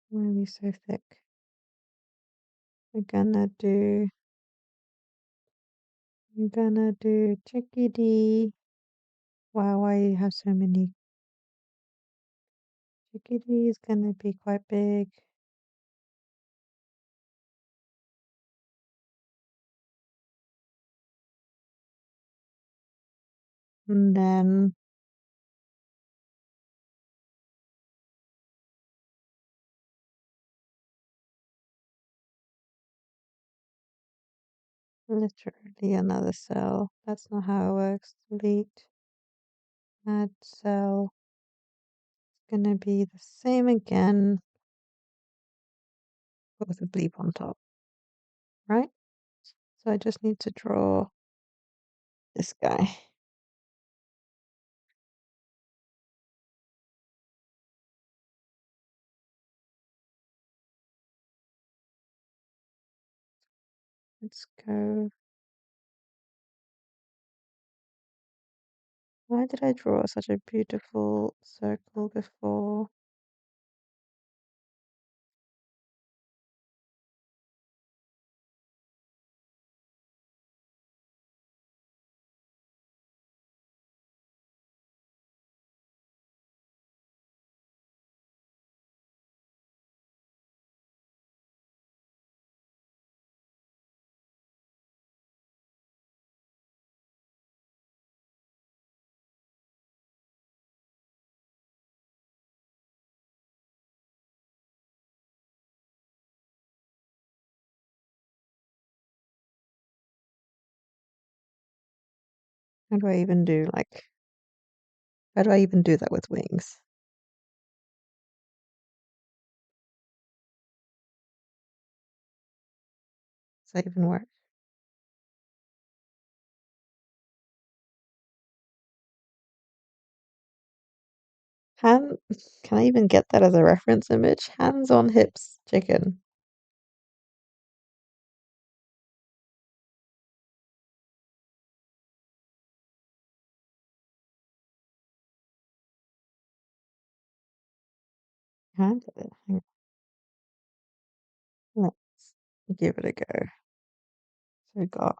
why are we so thick? We're gonna do chickadee. Wow, why you have so many? Chickadee is gonna be quite big. And then literally another cell. That's not how it works. Delete. Add cell. It's gonna be the same again, but with a bleep on top, right? So I just need to draw this guy. Let's go. Why did I draw such a beautiful circle before? How do I even do how do I even do that with wings? Does that even work? Hand, can I even get that as a reference image? Hands on hips chicken. Hand it. Hang on, let's give it a go. So we got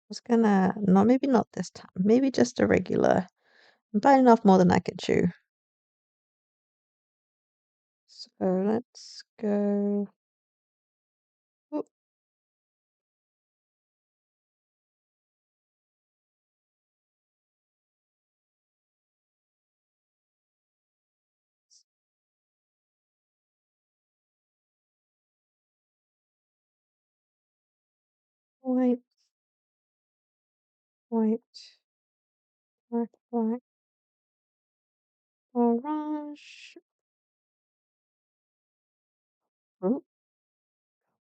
just gonna not maybe not this time. Maybe just a regular. I'm biting off more than I can chew. So let's go. Oh, white, white, black, black, orange. Oh,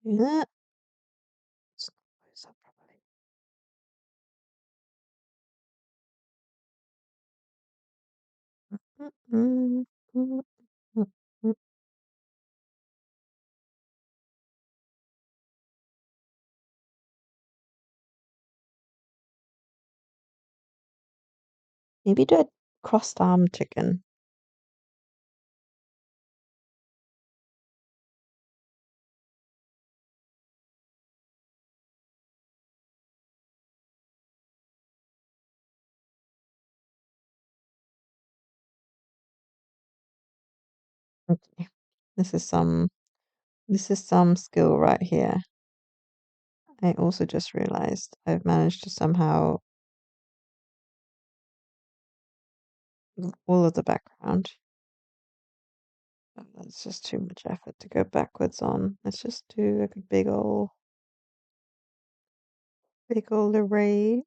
yeah. Let's close that properly. Mm, mm, mm, mm, mm. Maybe do a crossed arm chicken. Okay. This is some skill right here. I also just realized I've managed to somehow all of the background. Oh, that's just too much effort to go backwards on. Let's just do like a big old erase.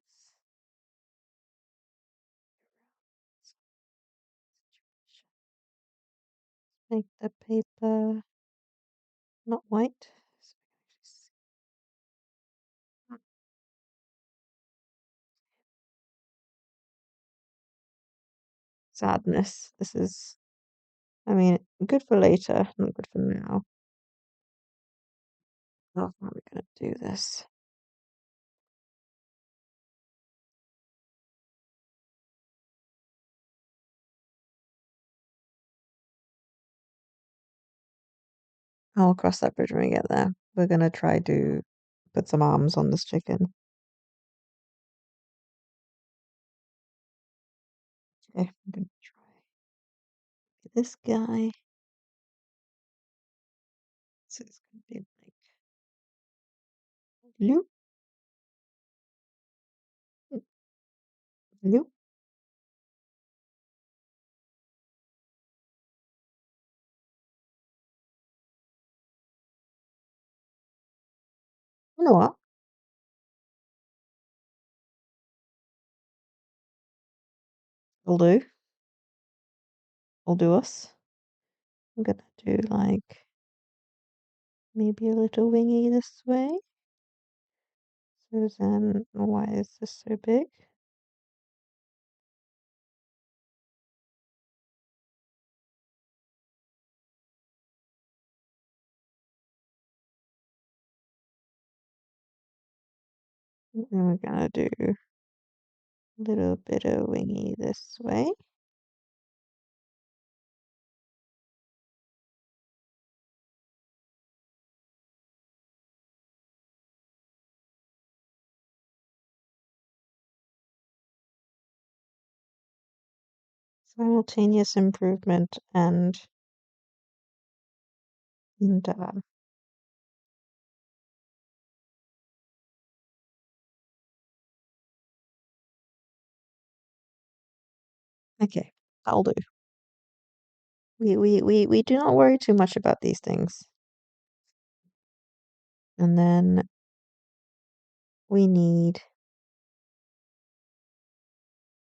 Make the paper not white. Sadness. This is, I mean, good for later, not good for now. How are we gonna do this? I'll cross that bridge when we get there. We're gonna try to put some arms on this chicken. Okay, I'm gonna try this guy. So it's gonna be like loop, loop. You know what? Will do. Will do us. I'm gonna do like maybe a little wingy this way. So then, why is this so big? And we're gonna do a little bit of wingy this way. Simultaneous improvement and okay, that'll do. We do not worry too much about these things. And then we need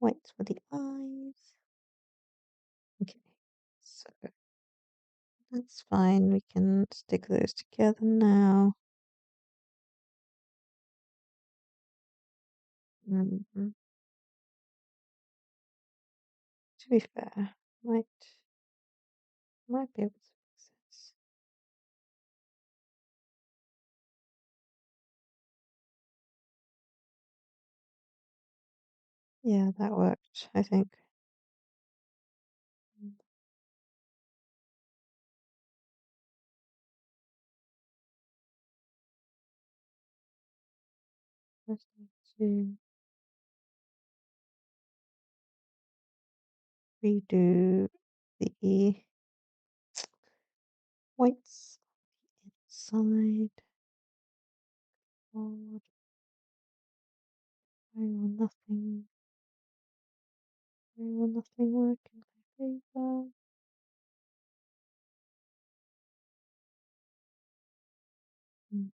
whites for the eyes. Okay, so that's fine. We can stick those together now. Mm, to be fair, might be able to fix this. Yeah, that worked, I think. Just need to redo the whites inside. God, why will nothing work in my favor? Hmm,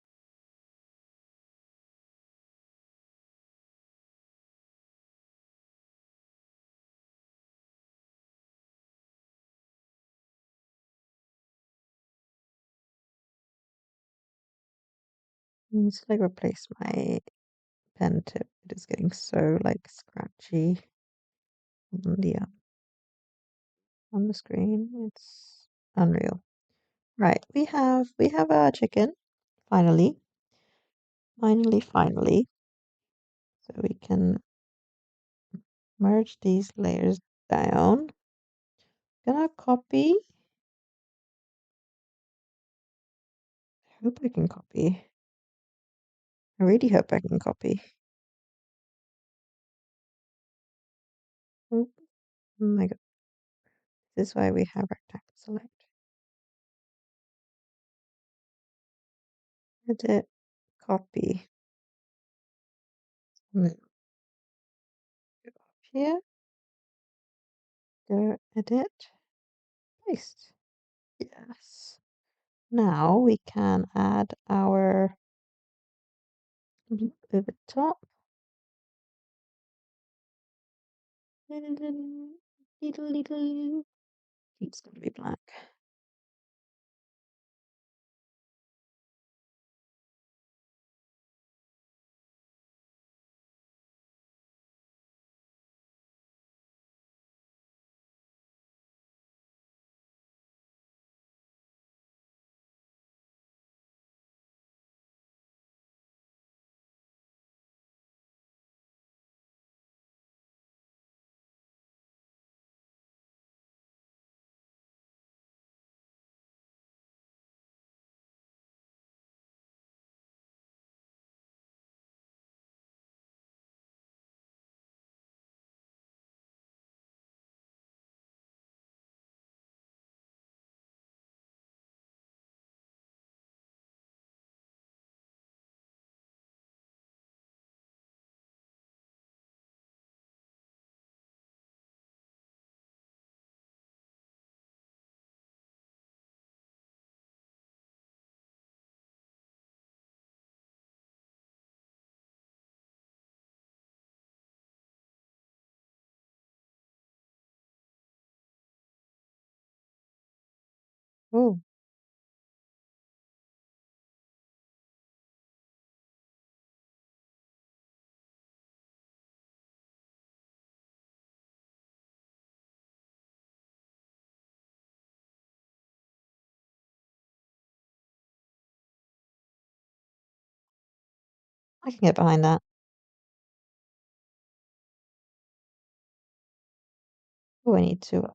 I need to like replace my pen tip. It is getting so like scratchy on on the screen. It's unreal. Right, we have our chicken. Finally, finally. So we can merge these layers down. Gonna copy. I hope I can copy. I really hope I can copy. Oh my god. This is why we have rectangle select. Edit, copy. And then go up here, go edit, paste. Yes. Now we can add our blue over top. It's gonna be black. Oh, I can get behind that. Oh, I need to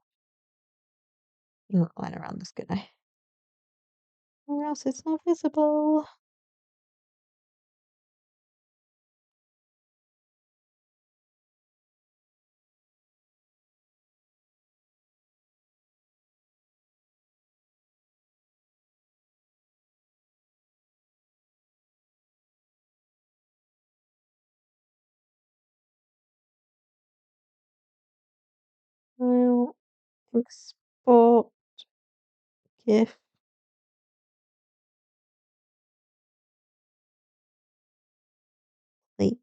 line around this guy. Or else it's not visible. I'll export GIF. Sleep.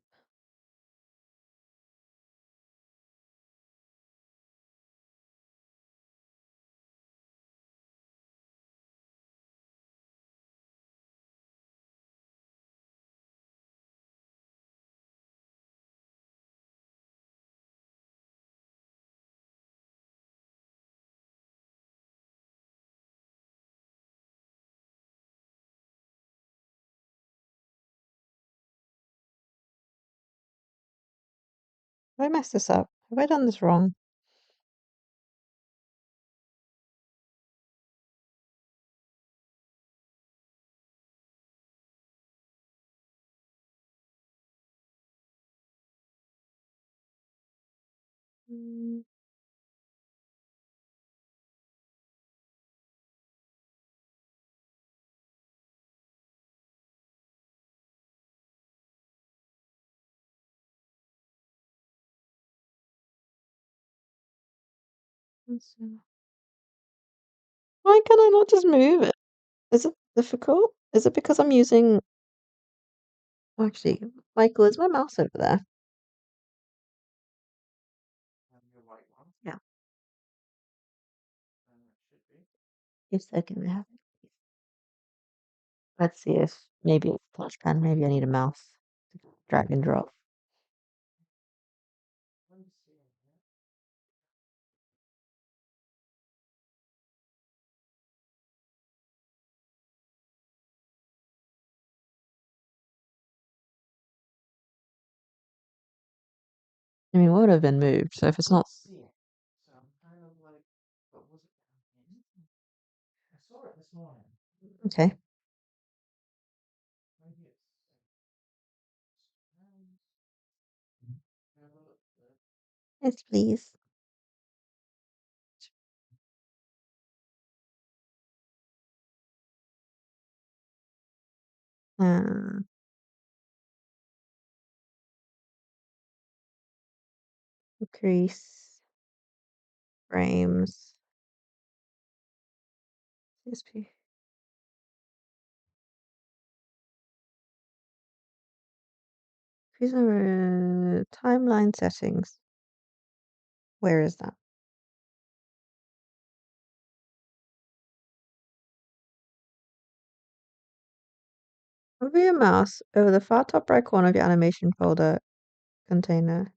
I messed this up? Have I done this wrong? Mm, let's see. Why can I not just move it? Is it difficult? Is it because I'm using... Actually, Michael, is my mouse over there? Your white one. Yeah. It should be. Yes, I can have it. Let's see if maybe it's touch pen. Maybe I need a mouse to drag and drop. Let me see. I mean, what would have been moved? So if it's not... See it. So I'm kind of like, what was it down here? I saw it this morning. Okay. Maybe it's. Have a look there. Yes, please. Uh, Increase frames. CSP. Increase timeline settings. Where is that? Move your mouse over the far top right corner of your animation folder container.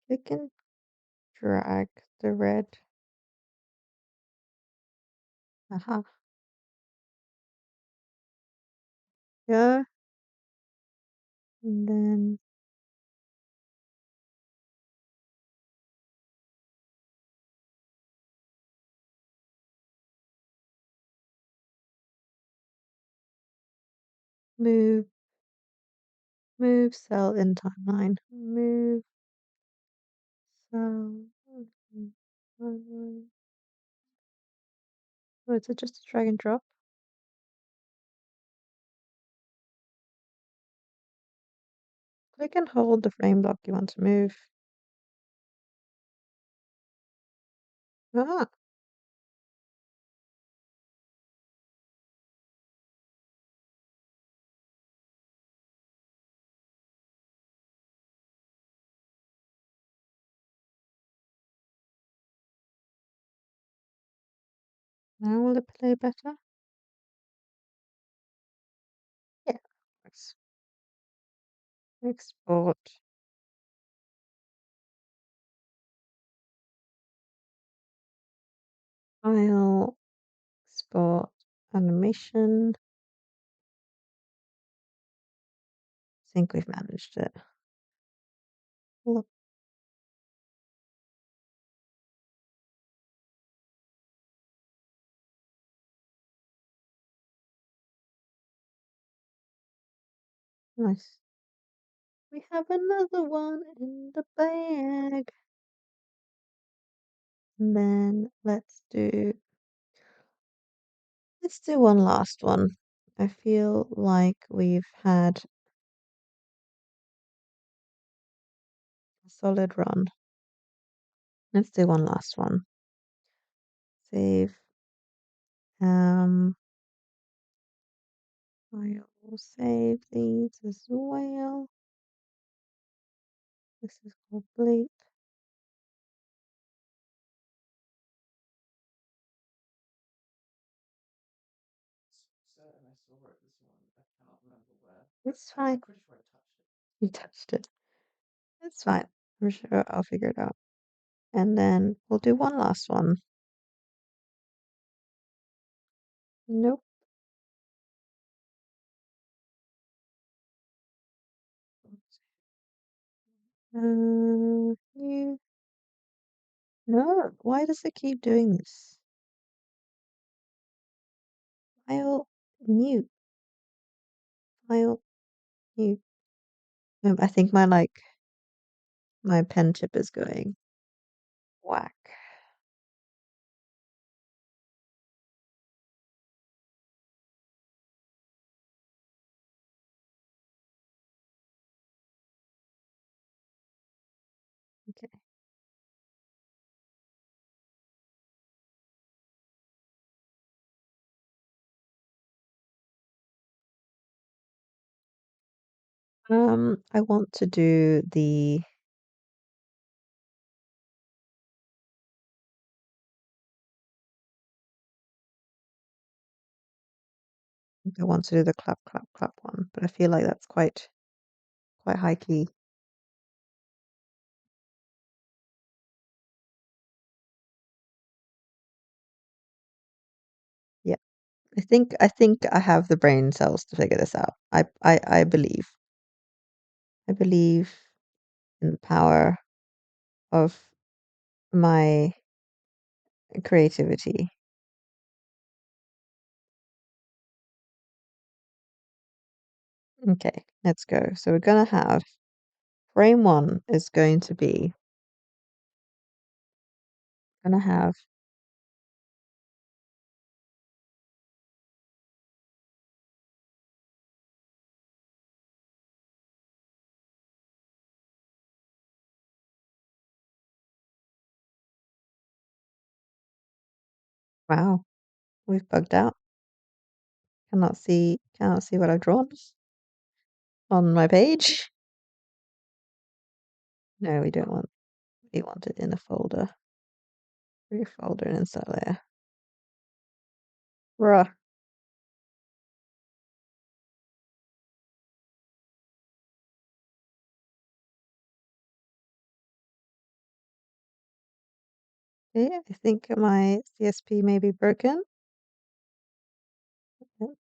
Click and drag the red. Aha. Yeah. And then move cell in timeline. Move cell in timeline. Oh, is it just a drag and drop? Click and hold the frame block you want to move. Ah, now will it play better? Yeah. Let's export. File. Export animation. I think we've managed it. Look, nice. We have another one in the bag. And then let's do one last one. I feel like we've had a solid run. Let's do one last one. Save. I'll save these as well. This is called bleep. Certain I saw it this morning. I cannot remember where. It's I'm fine. pretty sure I touched it. You touched it. It's fine. I'm sure I'll figure it out. And then we'll do one last one. Nope. You. No, why does it keep doing this? File new. File new. I think my pen tip is going whack. Okay. I want to do the clap clap clap one, but I feel like that's quite high key. Yeah. I think I have the brain cells to figure this out. I believe. I believe in the power of my creativity. Okay, let's go. So we're gonna have frame one is going to be gonna have wow, we've bugged out. Cannot see what I've drawn on my page. No, we want it in a folder. Free folder and insert layer. Bruh. Okay, I think my CSP may be broken. Let's,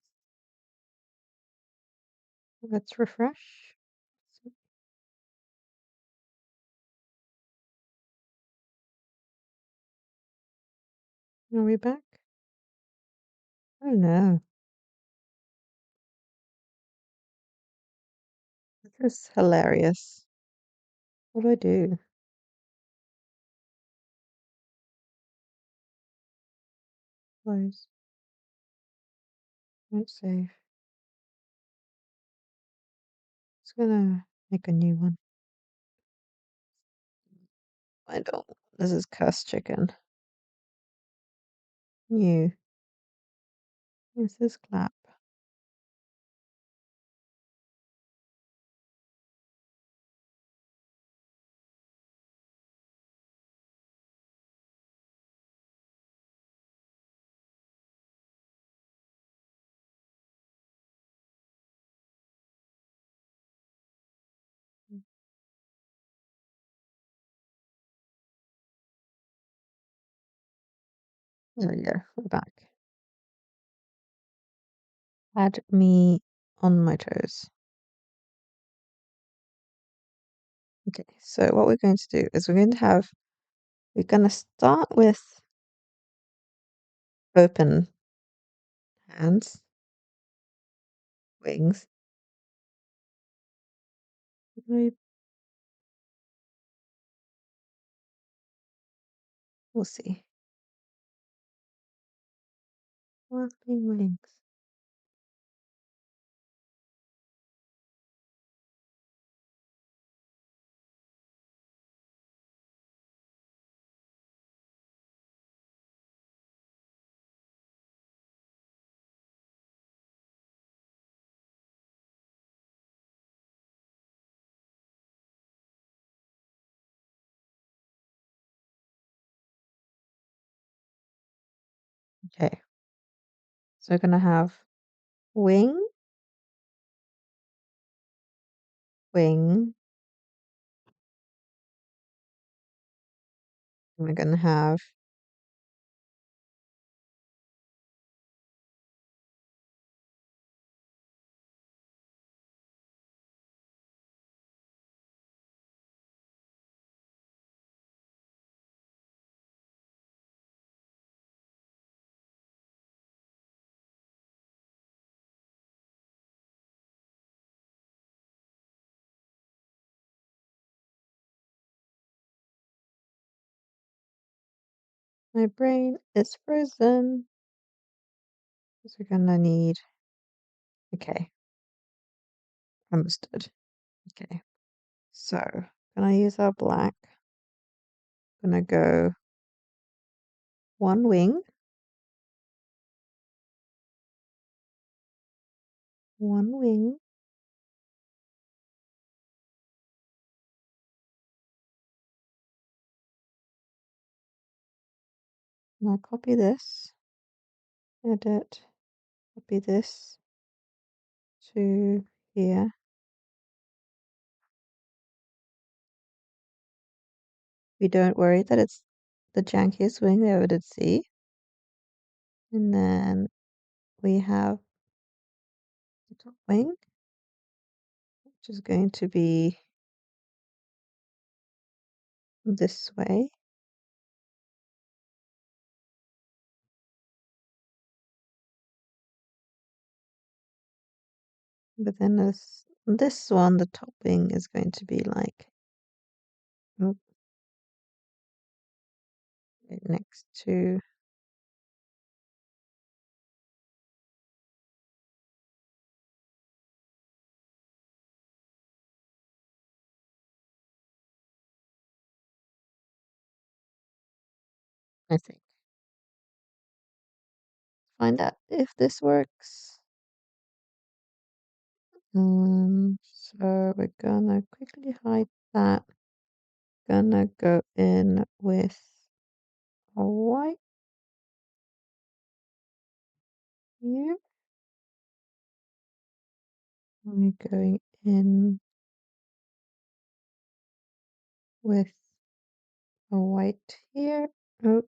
let's refresh. Are we back? Oh no. This is hilarious. What do I do? Close. Don't save. Just gonna make a new one. I don't. This is cursed chicken. New. This is clap. There we go. We're back. Add me on my toes. Okay, so what we're going to do is we're going to start with open hands, wings. We'll see. Flapping wings. Okay, so we're going to have wing, wing. And we're going to have My brain is frozen. So we're gonna need. Okay, understood. Okay, so gonna use our black. Gonna go one wing, one wing. And I'll copy this, edit, copy this to here. We don't worry that it's the jankiest wing we ever did see. And then we have the top wing, which is going to be this way. But then this one, the top wing is going to be like right next to I think. Find out if this works. So we're gonna quickly hide that. Gonna go in with a white here. We're going in with a white here. Oh,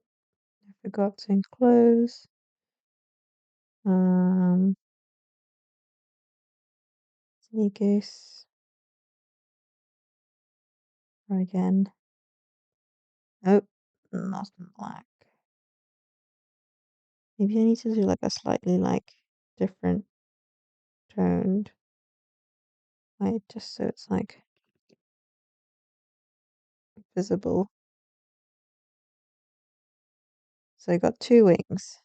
I forgot to enclose. Sneakers. Try again. Oh, not in black. Maybe I need to do like a slightly like different toned white just so it's like visible. So I got two wings.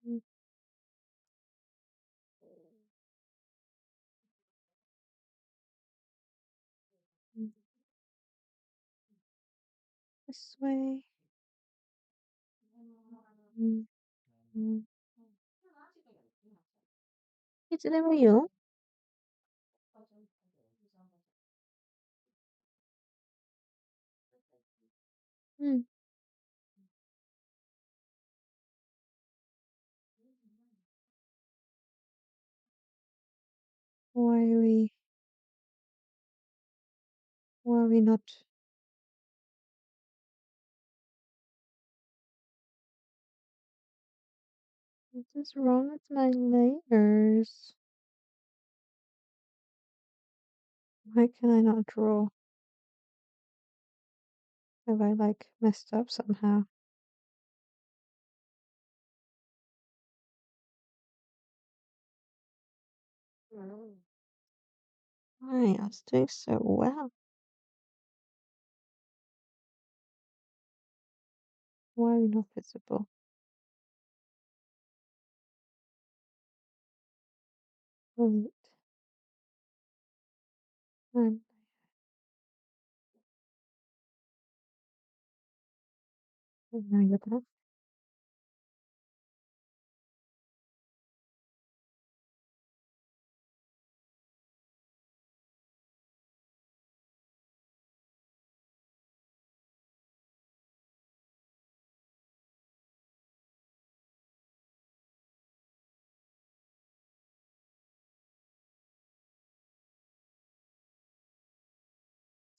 Mm, mm, This way. Mm, mm. It's never you. Mm. Why are we why are we not what is wrong with my layers? Why can I not draw? Have I like messed up somehow? Mm. Why? I was doing so well. Why are we not visible? Wait. Um, now you're back.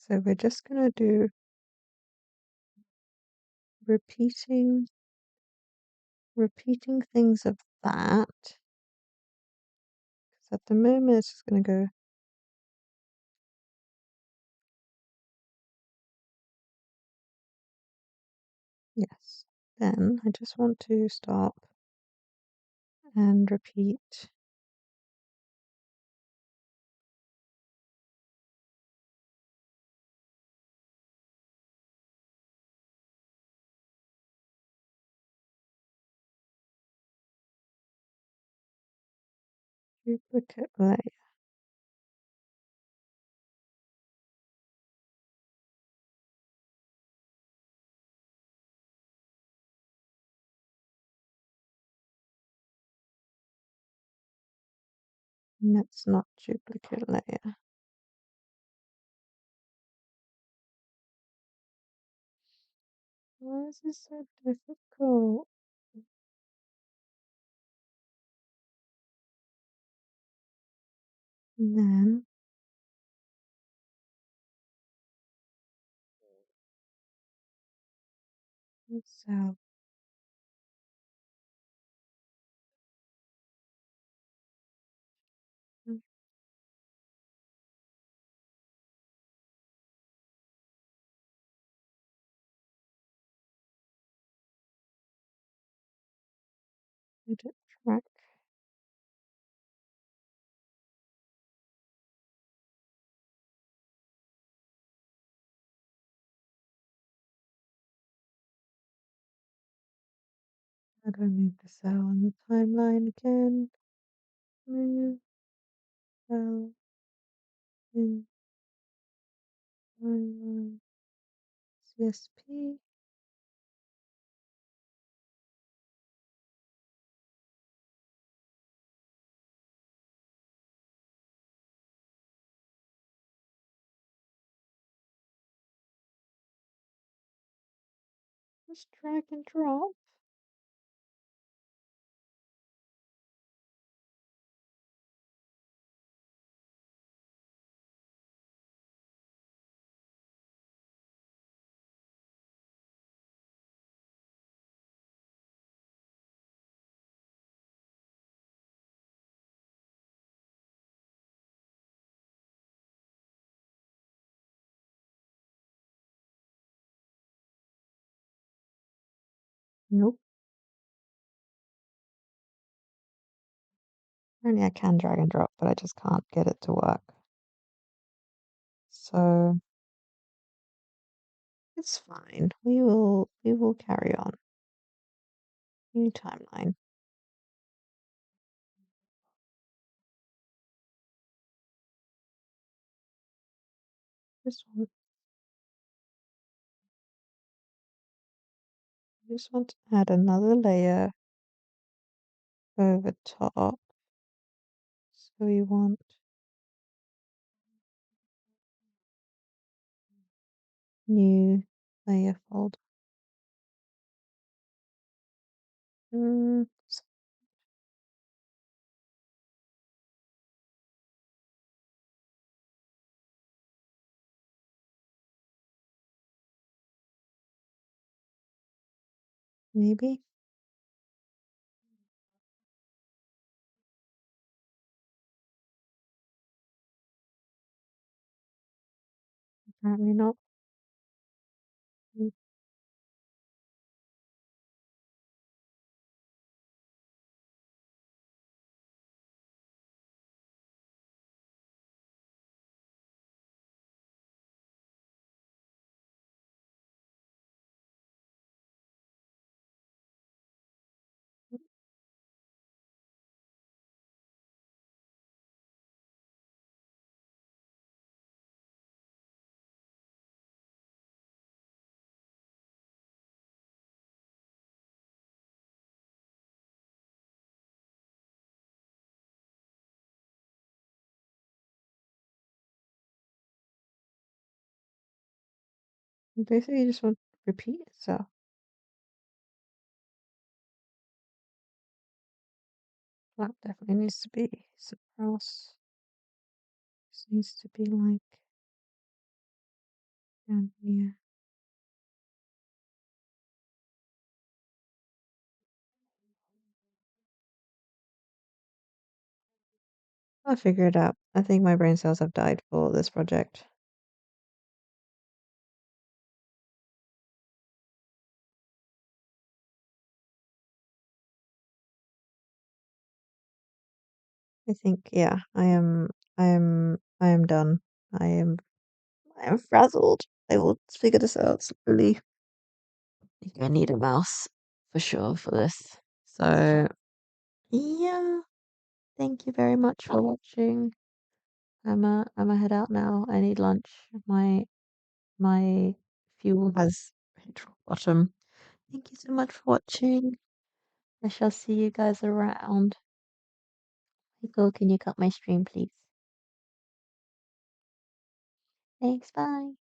So we're just gonna do repeating things of that. Because at the moment it's just gonna go yes. Then I just want to stop and repeat Duplicate layer. Let's not duplicate layer. Why is this so difficult? And then cell. Edit track. How do I move the cell on the timeline again? Move cell in timeline. CSP. Just drag and drop. Nope. Apparently I can drag and drop, but I just can't get it to work. So it's fine. We will carry on. New timeline. This one. I just want to add another layer over top. So we want new layer folder. Mm, maybe. Apparently not. Mm, basically, you just want to repeat itself. That definitely needs to be suppressed. This needs to be like down here. I'll figure it out. I think my brain cells have died for this project. I think, yeah, I am done. I am frazzled. I will figure this out slowly. I think I need a mouse for sure for this. So, yeah. Thank you very much for watching. I'm a head out now. I need lunch. My fuel has hit rock bottom. Thank you so much for watching. I shall see you guys around. Michael, can you cut my stream, please? Thanks, bye.